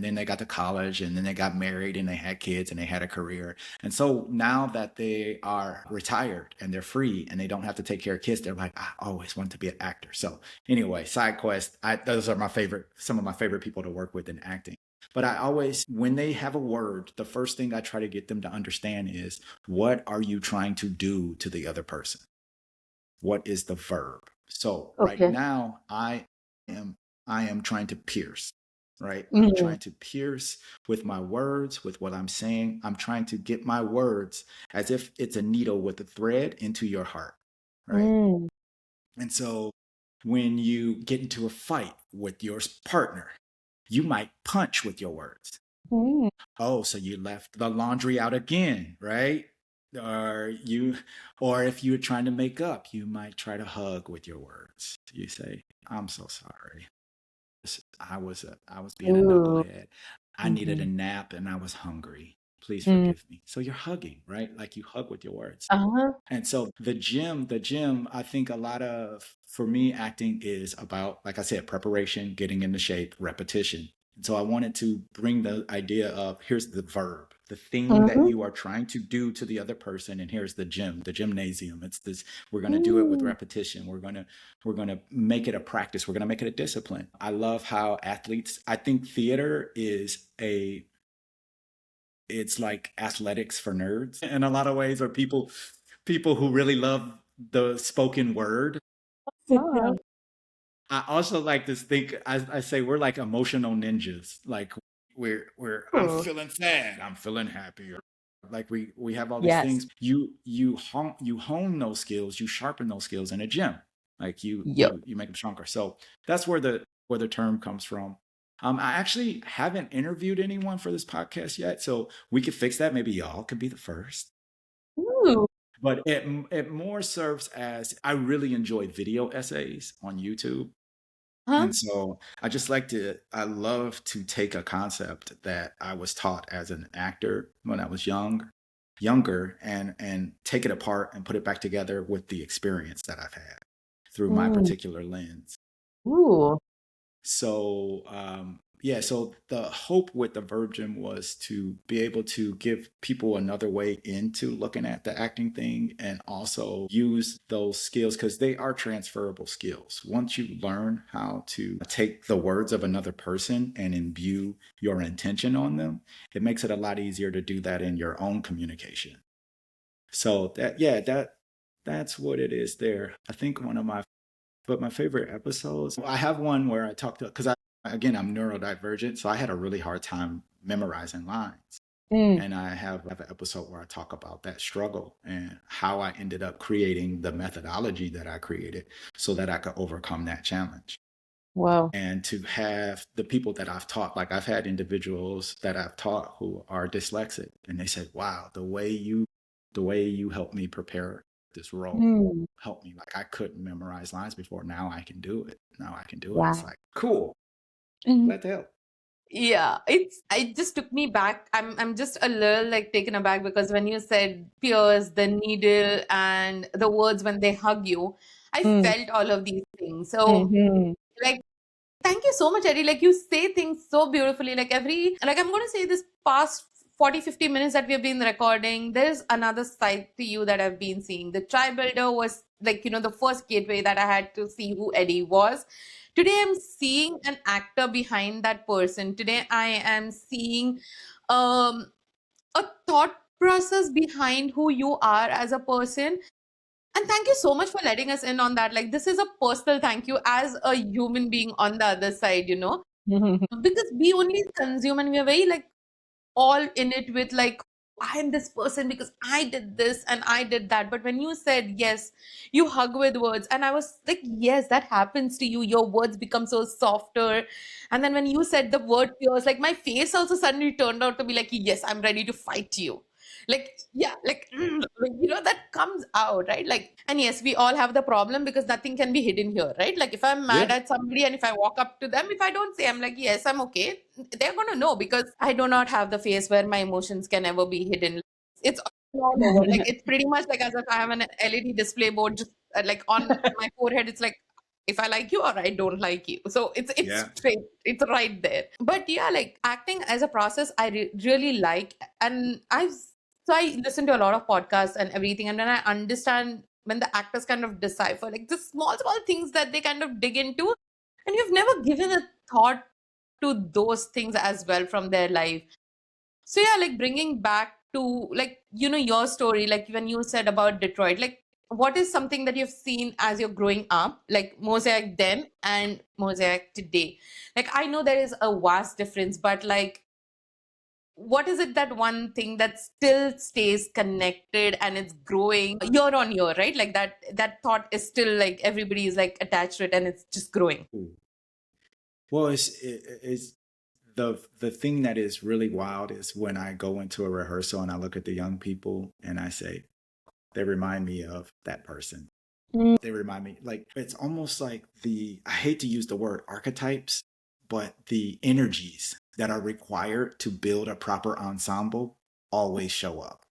then they got to college and then they got married and they had kids and they had a career. And so now that they are retired and they're free and they don't have to take care of kids, they're like, I always wanted to be an actor. So anyway, side quest, those are some of my favorite people to work with in acting. But I always, when they have a word, the first thing I try to get them to understand is, what are you trying to do to the other person? What is the verb? So right Okay. now I am trying to pierce, right? Mhm. I'm trying to pierce with my words, with what I'm saying. I'm trying to get my words as if it's a needle with a thread into your heart, right? Mm. And so when you get into a fight with your partner, you might punch with your words. Mm. Oh, so you left the laundry out again, right? Or if you're trying to make up, you might try to hug with your words. You say, I'm so sorry. I was being a Ooh. knucklehead. I needed a Mhm. nap and I was hungry. Please Mm. forgive me. So you're hugging, right? Like you hug with your words. Uh-huh. And so the gym, I think for me, acting is about, like I said, preparation, getting into shape, repetition. And so I wanted to bring the idea of, here's the verb, the thing that Mhm. you are trying to do to the other person, and here's the gym, the gymnasium. It's this, we're going to do it with repetition. We're going to make it a practice. We're going to make it a discipline. I love how I think theater it's like athletics for nerds in a lot of ways, or people who really love the spoken word. Ah. I also like to think, I say we're like emotional ninjas. Like I'm Ooh. feeling sad, I'm feeling happy, Like we have all these Yes. things. You hone those skills, you sharpen those skills in a gym. Like Yep. you make them stronger. So that's where the term comes from. I actually haven't interviewed anyone for this podcast yet, so we could fix that. Maybe y'all could be the first. Ooh. But it more serves as I really enjoy video essays on YouTube. Huh? And so I love to take a concept that I was taught as an actor when I was younger, and take it apart and put it back together with the experience that I've had through my Mm. particular lens. Ooh. So yeah, so the hope with the Virgin was to be able to give people another way into looking at the acting thing, and also use those skills because they are transferable skills. Once you learn how to take the words of another person and imbue your intention on them, it makes it a lot easier to do that in your own communication. So that's what it is there. I think my favorite episodes, I have one where I talked to, because again, I'm neurodivergent, so I had a really hard time memorizing lines. Mm. And I have an episode where I talk about that struggle and how I ended up creating the methodology that I created so that I could overcome that challenge. Whoa. And to have the people that I've taught, like I've had individuals that I've taught who are dyslexic, and they said, wow, the way you helped me prepare this role Mm. helped me. Like I couldn't memorize lines before. Now I can do it. Now I can do it. It's Wow. like, cool. Mhm. Glad to help. Yeah, it just took me back. I'm just a little like taken aback because when you said peers, the needle, and the words when they hug you, I Mm. felt all of these things. So Mhm. like, thank you so much, Eddie. Like you say things so beautifully. Like I'm going to say this past 40, 50 minutes that we've been recording, there's another side to you that I've been seeing. The Tribe Builder was like, the first gateway that I had to see who Eddie was. Today I'm seeing an actor behind that person. Today I am seeing um, a thought process behind who you are as a person. And thank you so much for letting us in on that. Like, this is a personal thank you as a human being on the other side. Because we only consume and we are very like all in it with like, I am this person because I did this and I did that. But when you said yes, you hug with words, and I was like, yes, that happens to you. Your words become so softer. And then when you said the word yours, like my face also suddenly turned out to be like, yes, I'm ready to fight you. Like, yeah, like, that comes out, right? Like, and yes, we all have the problem because nothing can be hidden here, right? Like, if I'm mad Yeah. at somebody and if I walk up to them, if I don't say, I'm like, yes, I'm okay, they're going to know because I do not have the face where my emotions can ever be hidden. It's all over. Like, it's pretty much like as if I have an LED display board just like on my forehead. It's like, if I like you or I don't like you. So it's Yeah. straight, it's right there. But yeah, like acting as a process, I really like. And I listen to a lot of podcasts and everything. And then I understand when the actors kind of decipher like the small, small things that they kind of dig into. And you've never given a thought to those things as well from their life. So yeah, like bringing back to like, your story, like when you said about Detroit, like what is something that you've seen as you're growing up, like Mosaic then and Mosaic today? Like I know there is a vast difference, but like what is it that one thing that still stays connected and it's growing year on year, right? Like that thought is still like everybody is like attached to it and it's just growing. Ooh. Well, it's the thing that is really wild is when I go into a rehearsal and I look at the young people and I say, they remind me of that person. Mm. They remind me, like, it's almost like I hate to use the word archetypes, but the energies that are required to build a proper ensemble always show up.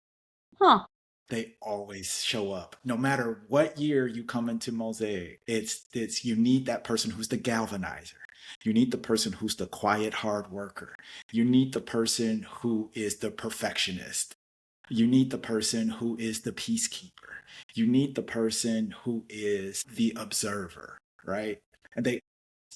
Huh. They always show up. No matter what year you come into Mosaic, it's you need that person who's the galvanizer. You need the person who's the quiet hard worker. You need the person who is the perfectionist. You need the person who is the peacekeeper. You need the person who is the observer, right? And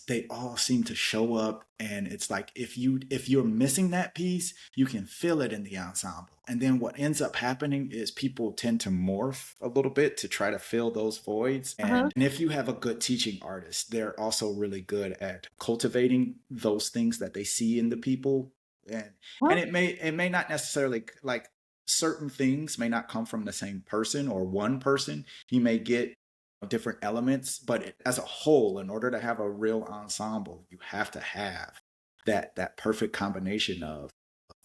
they all seem to show up, and it's like if you're missing that piece, you can feel it in the ensemble. And then what ends up happening is people tend to morph a little bit to try to fill those voids. And if you have a good teaching artist, they're also really good at cultivating those things that they see in the people. And Huh? and it may not necessarily like certain things may not come from the same person or one person. He may get different elements, but as a whole, in order to have a real ensemble, you have to have that perfect combination of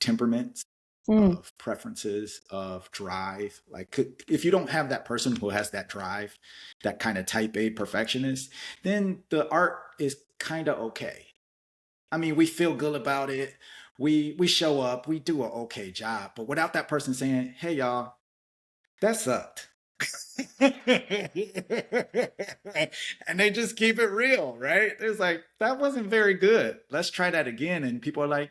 temperaments, Mm. of preferences, of drive. Like if you don't have that person who has that drive, that kind of type A perfectionist, then the art is kind of okay. I mean, we feel good about it. We show up, we do an okay job, but without that person saying, "Hey y'all, that sucked." And they just keep it real, right? It's like, that wasn't very good. Let's try that again. And people are like,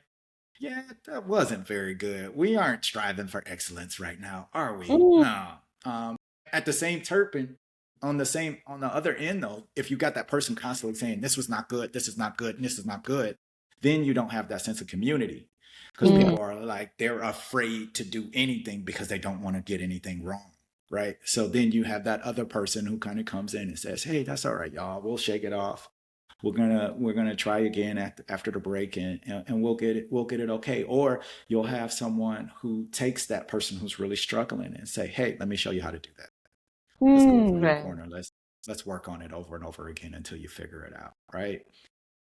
yeah, that wasn't very good. We aren't striving for excellence right now, are we? Mm. No. At the same turpin, on the other end though, if you got that person constantly saying this was not good, this is not good, and this is not good, then you don't have that sense of community because Mm. people are like, they're afraid to do anything because they don't want to get anything wrong. Right. So then you have that other person who kind of comes in and says, hey, that's all right, y'all. We'll shake it off. We're gonna try again after the break, and we'll get it okay. Or you'll have someone who takes that person who's really struggling and say, hey, let me show you how to do that. Let's go over Mm. in the Right. corner. Let's work on it over and over again until you figure it out. Right.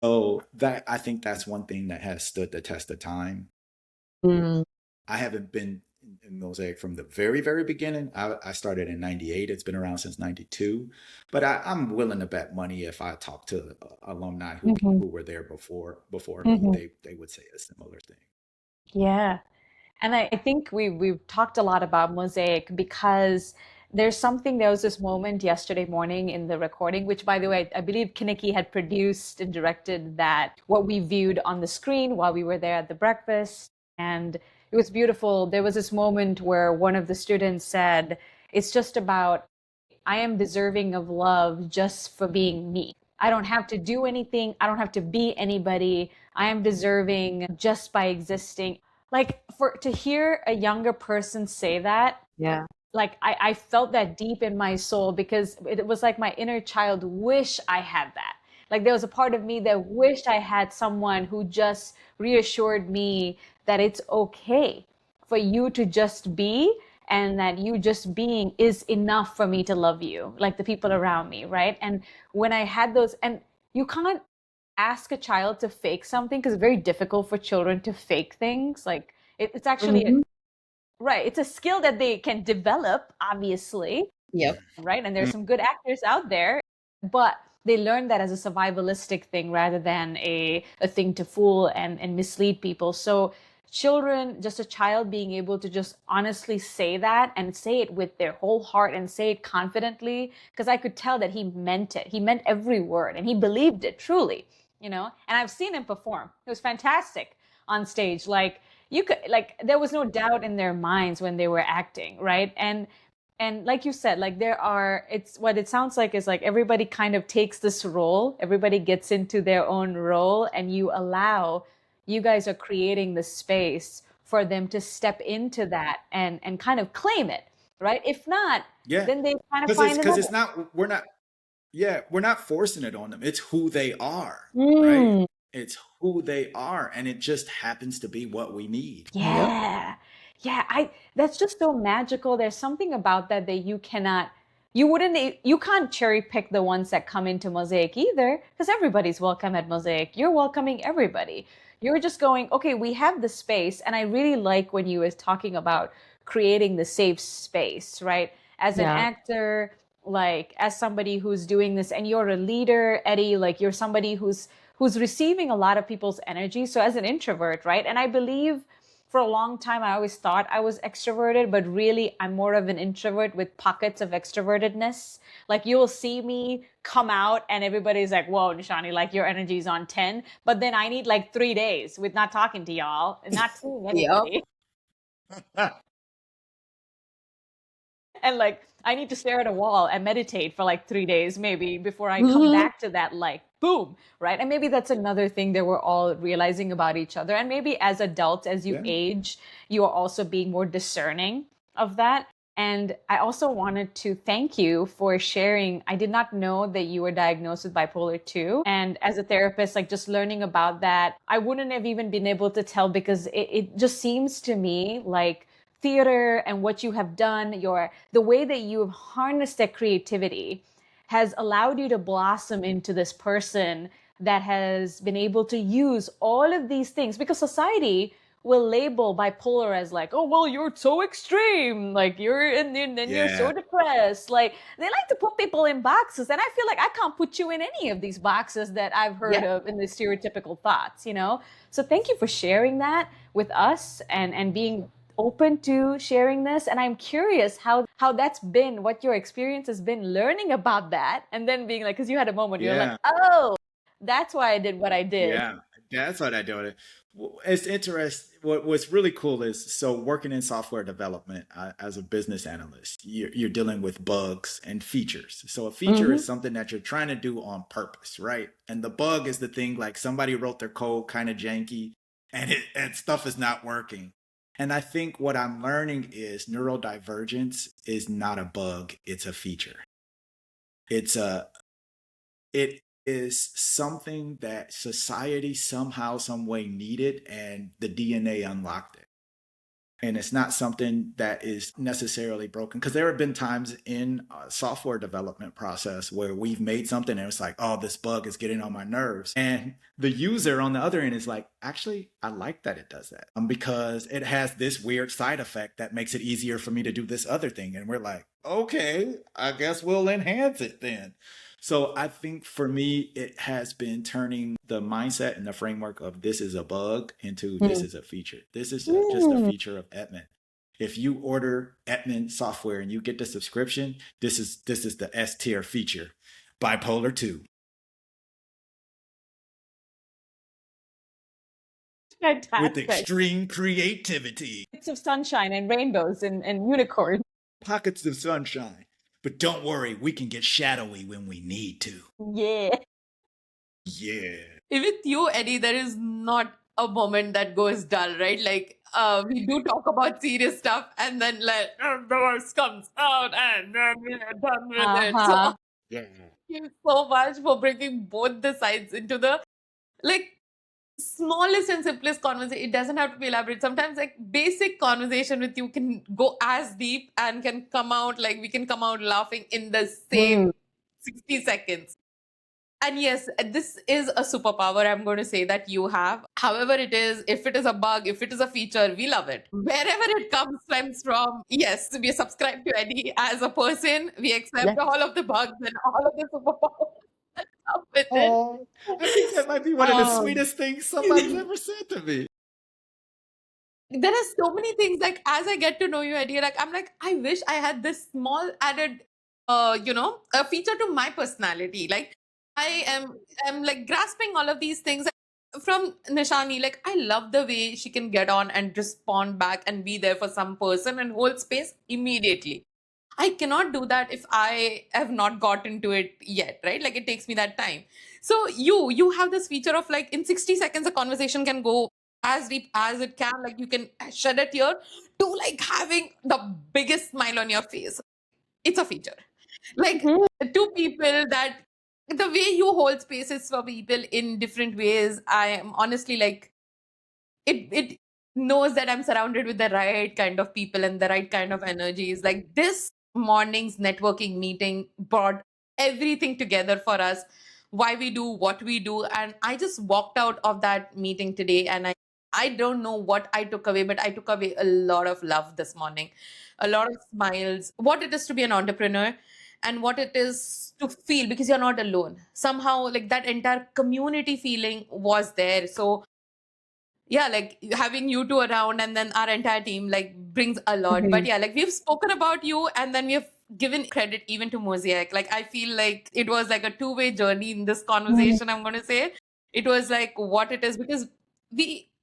So that, I think that's one thing that has stood the test of time. Mm. I haven't been in Mosaic from the very, very beginning. I started in 98. It's been around since 92. But I'm willing to bet money if I talk to alumni Mhm. who were there before me, Mhm. they would say a similar thing. Yeah. And I think we've talked a lot about Mosaic because there was this moment yesterday morning in the recording, which by the way, I believe Kinnicky had produced and directed that what we viewed on the screen while we were there at the breakfast. And it was beautiful. There was this moment where one of the students said, it's just about I am deserving of love just for being me. I don't have to do anything. I don't have to be anybody. I am deserving just by existing. Like for to hear a younger person say that, Yeah. like I felt that deep in my soul because it was like my inner child wish I had that. Like there was a part of me that wished I had someone who just reassured me that it's okay for you to just be and that you just being is enough for me to love you, like the people around me, right? And when I had those, and you can't ask a child to fake something because it's very difficult for children to fake things. Like it's actually Mhm. right. It's a skill that they can develop, obviously, Yep. right? And there's Mm. some good actors out there, but they learn that as a survivalistic thing rather than a thing to fool and mislead people. So children, just a child being able to just honestly say that and say it with their whole heart and say it confidently, because I could tell that he meant it. He meant every word and he believed it truly, you know? And I've seen him perform. It was fantastic on stage. Like you could like there was no doubt in their minds when they were acting, right? And like you said, like there are it's what it sounds like is like everybody kind of takes this role, everybody gets into their own role, and you guys are creating the space for them to step into that and kind of claim it, right? If not, Yeah. then they kind of Because it's find because another. it's not we're not yeah, we're not forcing it on them. It's who they are, right? Mm, It's who they are, and it just happens to be what we need. Yep. yeah. Yeah, I that's just so magical. There's something about that that you wouldn't you can't cherry pick the ones that come into Mosaic either because everybody's welcome at Mosaic. You're welcoming everybody. You're just going, okay, we have the space, and I really like when you was talking about creating the safe space, right? As an Yeah. actor, like as somebody who's doing this and you're a leader, Eddie, like you're somebody who's receiving a lot of people's energy. So as an introvert, right? And I believe for a long time I always thought I was extroverted, but really I'm more of an introvert with pockets of extrovertedness. Like you'll see me come out and everybody's like, whoa, Nishani, like your energy's on 10. But then I need like 3 days with not talking to y'all and not seeing Yep. anybody. And like I need to stare at a wall and meditate for like 3 days maybe before I come Mhm. back to that like boom, right? And maybe that's another thing that we're all realizing about each other. And maybe as adults, as you Yeah. age, you are also being more discerning of that. And I also wanted to thank you for sharing. I did not know that you were diagnosed with bipolar 2. And as a therapist, like just learning about that, I wouldn't have even been able to tell because it just seems to me like theater and what you have done, the way that you have harnessed that creativity has allowed you to blossom into this person that has been able to use all of these things, because society will label bipolar as like, oh, well, you're so extreme, like you're and you're so Yeah. depressed. Like they like to put people in boxes, and I feel like I can't put you in any of these boxes that I've heard Yeah. of in the stereotypical thoughts, you know. So thank you for sharing that with us and being open to sharing this. And I'm curious how that's been, what your experience has been learning about that, and then being like, because you had a moment you're like, Yeah. oh, that's why I did what I did. Yeah, that's what I do. It's interesting. What's really cool is, so working in software development as a business analyst, you're dealing with bugs and features. So a feature Mm-hmm. is something that you're trying to do on purpose, right? And the bug is the thing, like somebody wrote their code kind of janky, and stuff is not working. And I think what I'm learning is neurodivergence is not a bug; it's a feature. It's a it is something that society somehow, some way needed, and the DNA unlocked it. And it's not something that is necessarily broken, because there have been times in a software development process where we've made something and it's like, oh, this bug is getting on my nerves, and the user on the other end is like, actually, I like that it does that, because it has this weird side effect that makes it easier for me to do this other thing, and we're like, okay, I guess we'll enhance it then. So I think for me, it has been turning the mindset and the framework of this is a bug into this is a feature. This is just a feature of Edmund. If you order Edmund software and you get the subscription, this is the S tier feature, bipolar 2. With Fantastic. extreme creativity, Bits of sunshine and rainbows and unicorns. pockets of sunshine. But don't worry, we can get shadowy when we need to. Yeah. Yeah. With you, Eddie, there is not a moment that goes dull, right? Like, we do talk about serious stuff, and then like the worst comes out, and then we are done with it. So Uh-huh. Yeah. thank you so much for bringing both the sides into the like smallest and simplest conversation. It doesn't have to be elaborate. Sometimes like basic conversation with you can go as deep and can come out like we can come out laughing in the same 60 seconds. And yes, this is a superpower, I'm going to say, that you have. However, it is, if it is a bug, if it is a feature, we love it. Wherever it comes from, yes, we subscribe to Eddie as a person. We accept Yes. all of the bugs and all of the superpowers that come with it. Oh, I think that might be one of the Um, sweetest things somebody's ever said to me. There are so many things, like as I get to know you, Eddie, like I'm like, I wish I had this small added a feature to my personality. Like I'm like grasping all of these things from Nishani. Like I love the way she can get on and respond back and be there for some person and hold space immediately. I cannot do that if I have not got into it yet, right? Like it takes me that time. So you have this feature of like in 60 seconds a conversation can go as deep as it can. Like you can shed a tear to like having the biggest smile on your face. It's a feature. Like Mhm. two people that the way you hold spaces for people in different ways, I am honestly like it knows that I'm surrounded with the right kind of people and the right kind of energies. Like this morning's networking meeting brought everything together for us, why we do what we do. And I just walked out of that meeting today and I don't know what I took away, but I took away a lot of love this morning, a lot of smiles, what it is to be an entrepreneur and what it is to feel because you're not alone. Somehow, like that entire community feeling was there. So yeah, like having you two around and then our entire team like brings a lot. But yeah, like we've spoken about you and then we've given credit even to Mosaic. Like I feel like it was like a two-way journey in this conversation, I'm going to say. It was like what it is because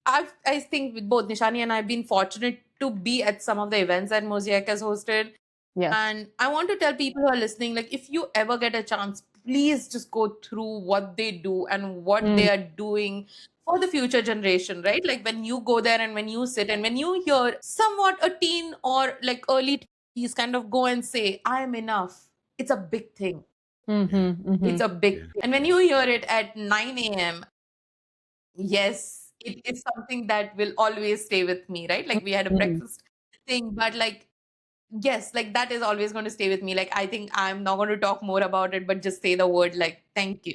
I think with both Nishani and I have been fortunate to be at some of the events that Mosaic has hosted. Yes. And I want to tell people who are listening, like if you ever get a chance, please just go through what they do and what they are doing for the future generation, right? Like when you go there and when you sit and when you hear somewhat a teen or like early teens kind of go and say, I am enough. It's a big thing. It's a big thing. And when you hear it at 9 a.m., yes, it is something that will always stay with me, right? Like we had a breakfast thing, but like, yes, like that is always going to stay with me. Like, I think I'm not going to talk more about it, but just say the word like, thank you.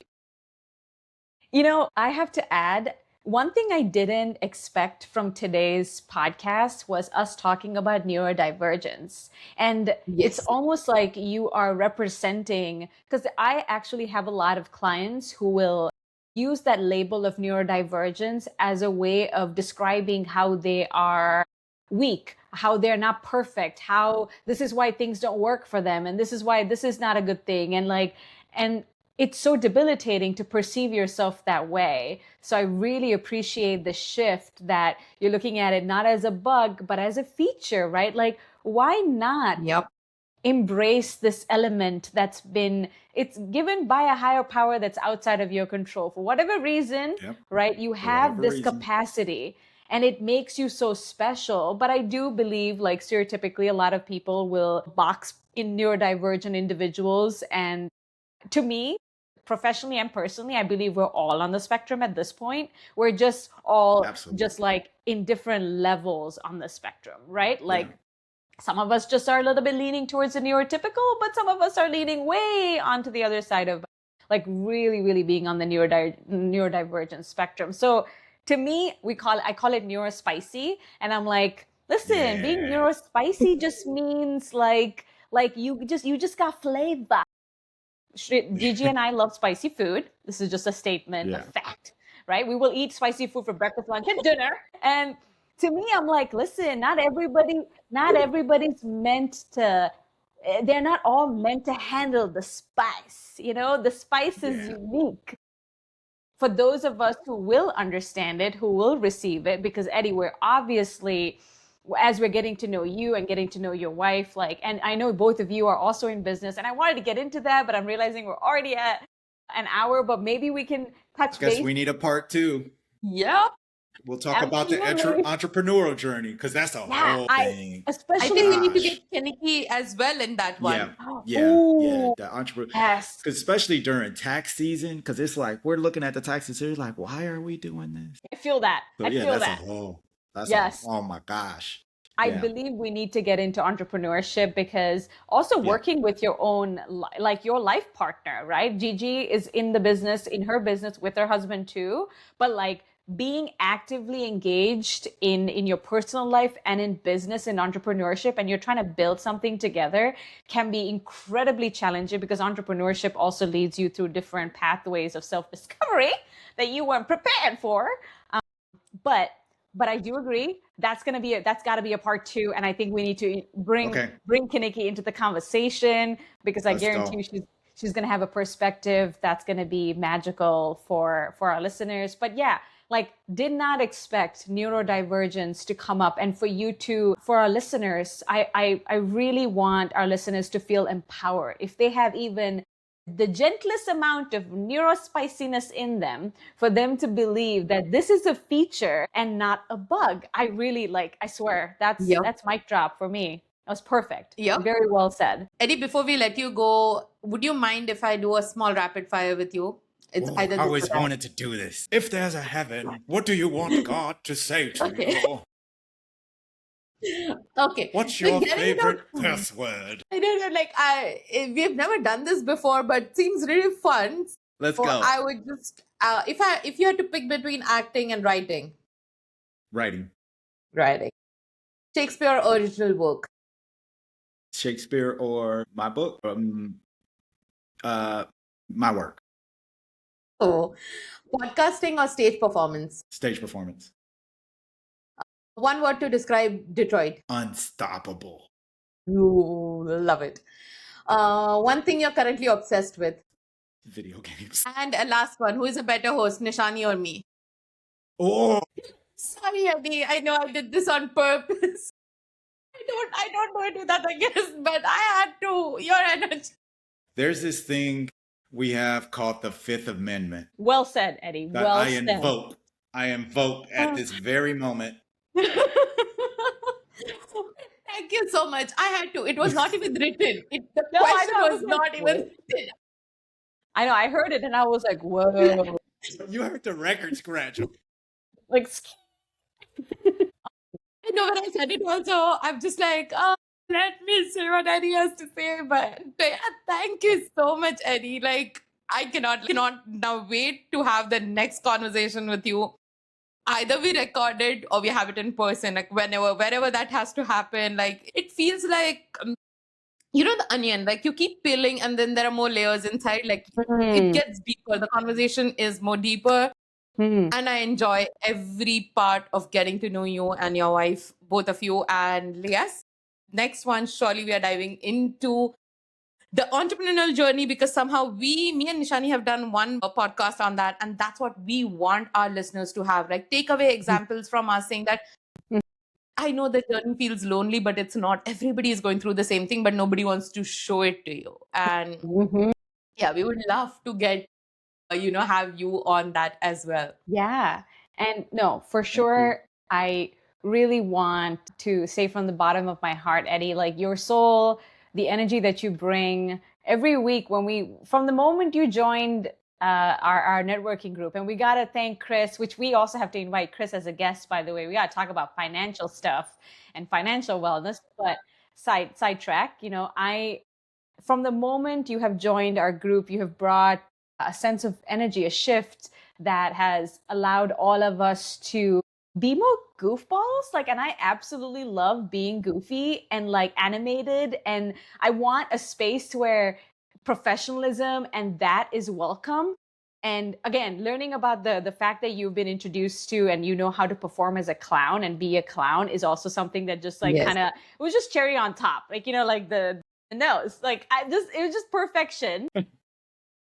You know, I have to add, one thing I didn't expect from today's podcast was us talking about neurodivergence. And it's Yes. almost like you are representing, because I actually have a lot of clients who will use that label of neurodivergence as a way of describing how they are weak, how they're not perfect, how this is why things don't work for them, and this is why this is not a good thing. And it's so debilitating to perceive yourself that way. So I really appreciate the shift that you're looking at it not as a bug, but as a feature, right? Like, why not Yep. embrace this element that's been, it's given by a higher power that's outside of your control for whatever reason, Yep. right? You For have whatever this reason. capacity and it makes you so special. But I do believe, like, stereotypically, a lot of people will box in neurodivergent individuals. And to me, professionally and personally, I believe we're all on the spectrum at this point. We're just all Absolutely. just like in different levels on the spectrum, right? Like, Yeah. some of us just are a little bit leaning towards the neurotypical, but some of us are leaning way onto the other side of like really, really being on the neurodivergent spectrum. So to me, I call it neurospicy. And I'm like, listen, being Yeah. neurospicy just means like you just got flavor. Gigi and I love spicy food. This is just a statement, a Yeah. fact, right? We will eat spicy food for breakfast, lunch, and dinner. And to me, I'm like, listen, not everybody's meant to, they're not all meant to handle the spice. You know, the spice is Yeah. unique for those of us who will understand it, who will receive it, because Eddie, we're obviously, as we're getting to know you and getting to know your wife, like, and I know both of you are also in business, and I wanted to get into that, but I'm realizing we're already at an hour, but maybe we can touch Guess base. we need a part 2. Yep. We'll talk about the Absolutely. entrepreneurial journey because that's a Yeah, whole I thing. I especially, think we need to Gosh. get Keniki as well in that Yeah. one. Yeah. ooh, The entrepreneur. yes, Because especially during tax season, because it's like we're looking at the taxes here, like, why are we doing this? I feel that. So I yeah, feel that's that. a whole. Yes. Oh my gosh. I Yeah. believe we need to get into entrepreneurship because also Yeah. working with your own, like your life partner, right? Gigi is in the business, in her business with her husband too, but like being actively engaged in your personal life and in business and entrepreneurship, and you're trying to build something together, can be incredibly challenging because entrepreneurship also leads you through different pathways of self-discovery that you weren't prepared for. But I do agree that's got to be a part 2, and I think we need to bring Okay. Kaniki into the conversation because I Let's guarantee go. you she's going to have a perspective that's going to be magical for our listeners. But yeah, like, did not expect neurodivergence to come up, and for you to, for our listeners, I really want our listeners to feel empowered if they have even the gentlest amount of neurospiciness in them, for them to believe that this is a feature and not a bug. I really, like, I swear Yep. that's mic drop for me. That was perfect. Yep. Very well said. Eddie, before we let you go, would you mind if I do a small rapid fire with you? It's either I this always or that. wanted to do this. If there's a heaven, what do you want God to say to Okay. you? Okay. What's We're your getting favorite into- curse word? I don't know, like we've never done this before, but it seems really fun. Let's So go. I would just if you had to pick between acting and writing. Writing. Shakespeare original work. Shakespeare or my book? My work. So podcasting or stage performance. Stage performance. One word to describe Detroit. Unstoppable. You love it. One thing you're currently obsessed with. Video games. And a last one. Who is a better host, Nishani or me? Oh, Sorry, Eddie. I know I did this on purpose. I don't want to do that again, but I had to. Your energy. there's this thing we have called the Fifth Amendment Well said, Eddie. that Well I said. invoke. I invoke at this very moment. Thank you so much. I had to. It was not even written. The No, I question know, I was was not like, even what? written. I know, I heard it and I was like, whoa. You heard the record scratch. Like, I I know when I said it also, I'm just like, oh, let me say what Eddie has to say. But yeah, thank you so much, Eddie. Like, I cannot now wait to have the next conversation with you. Either we record it or we have it in person, like wherever that has to happen. Like, it feels like, the onion, like you keep peeling and then there are more layers inside. Like, it gets deeper. The conversation is more deeper. And I enjoy every part of getting to know you and your wife, both of you. And yes, next one, surely we are diving into the entrepreneurial journey, because somehow me and Nishani have done one podcast on that. And that's what we want our listeners to have. Like, take away examples from us saying that I know the journey feels lonely, but it's not. Everybody is going through the same thing, but nobody wants to show it to you. And yeah, we would love to get, have you on that as well. Yeah. And no, for sure, I really want to say from the bottom of my heart, Eddie, like your soul, the energy that you bring every week from the moment you joined our networking group, and we got to thank Chris, which we also have to invite Chris as a guest, by the way. We got to talk about financial stuff and financial wellness, but sidetrack, from the moment you have joined our group, you have brought a sense of energy, a shift that has allowed all of us to be more goofballs. Like, and I absolutely love being goofy and like animated. And I want a space where professionalism and that is welcome. And again, learning about the fact that you've been introduced to and you know how to perform as a clown and be a clown is also something that just like kind of, it was just cherry on top. Like, like the nose, like it was just perfection.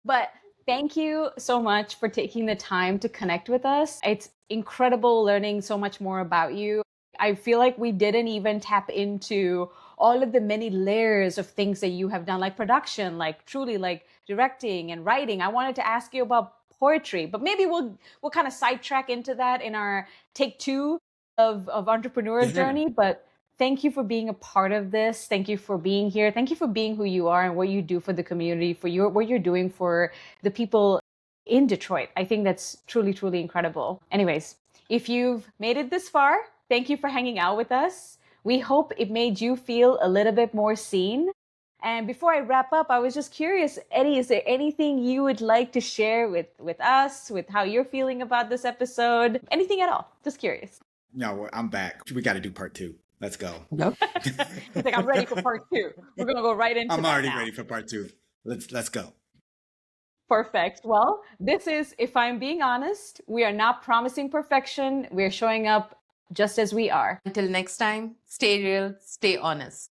But thank you so much for taking the time to connect with us. It's incredible learning so much more about you. I feel like we didn't even tap into all of the many layers of things that you have done, like production, like truly like directing and writing. I wanted to ask you about poetry, but maybe we'll kind of sidetrack into that in our take 2 of entrepreneur journey. But thank you for being a part of this. Thank you for being here. Thank you for being who you are and what you do for the community, for what you're doing for the people in Detroit. I think that's truly, truly incredible. Anyways, if you've made it this far, thank you for hanging out with us. We hope it made you feel a little bit more seen. And before I wrap up, I was just curious, Eddie, is there anything you would like to share with us, with how you're feeling about this episode? Anything at all? Just curious. No, I'm back. We got to do part 2. Let's go. Nope. He's like, I'm ready for part 2. We're going to go right into I'm that already now. ready for part 2. Let's go. Perfect. Well, this is, if I'm being honest, we are not promising perfection. We're showing up just as we are. Until next time, stay real, stay honest.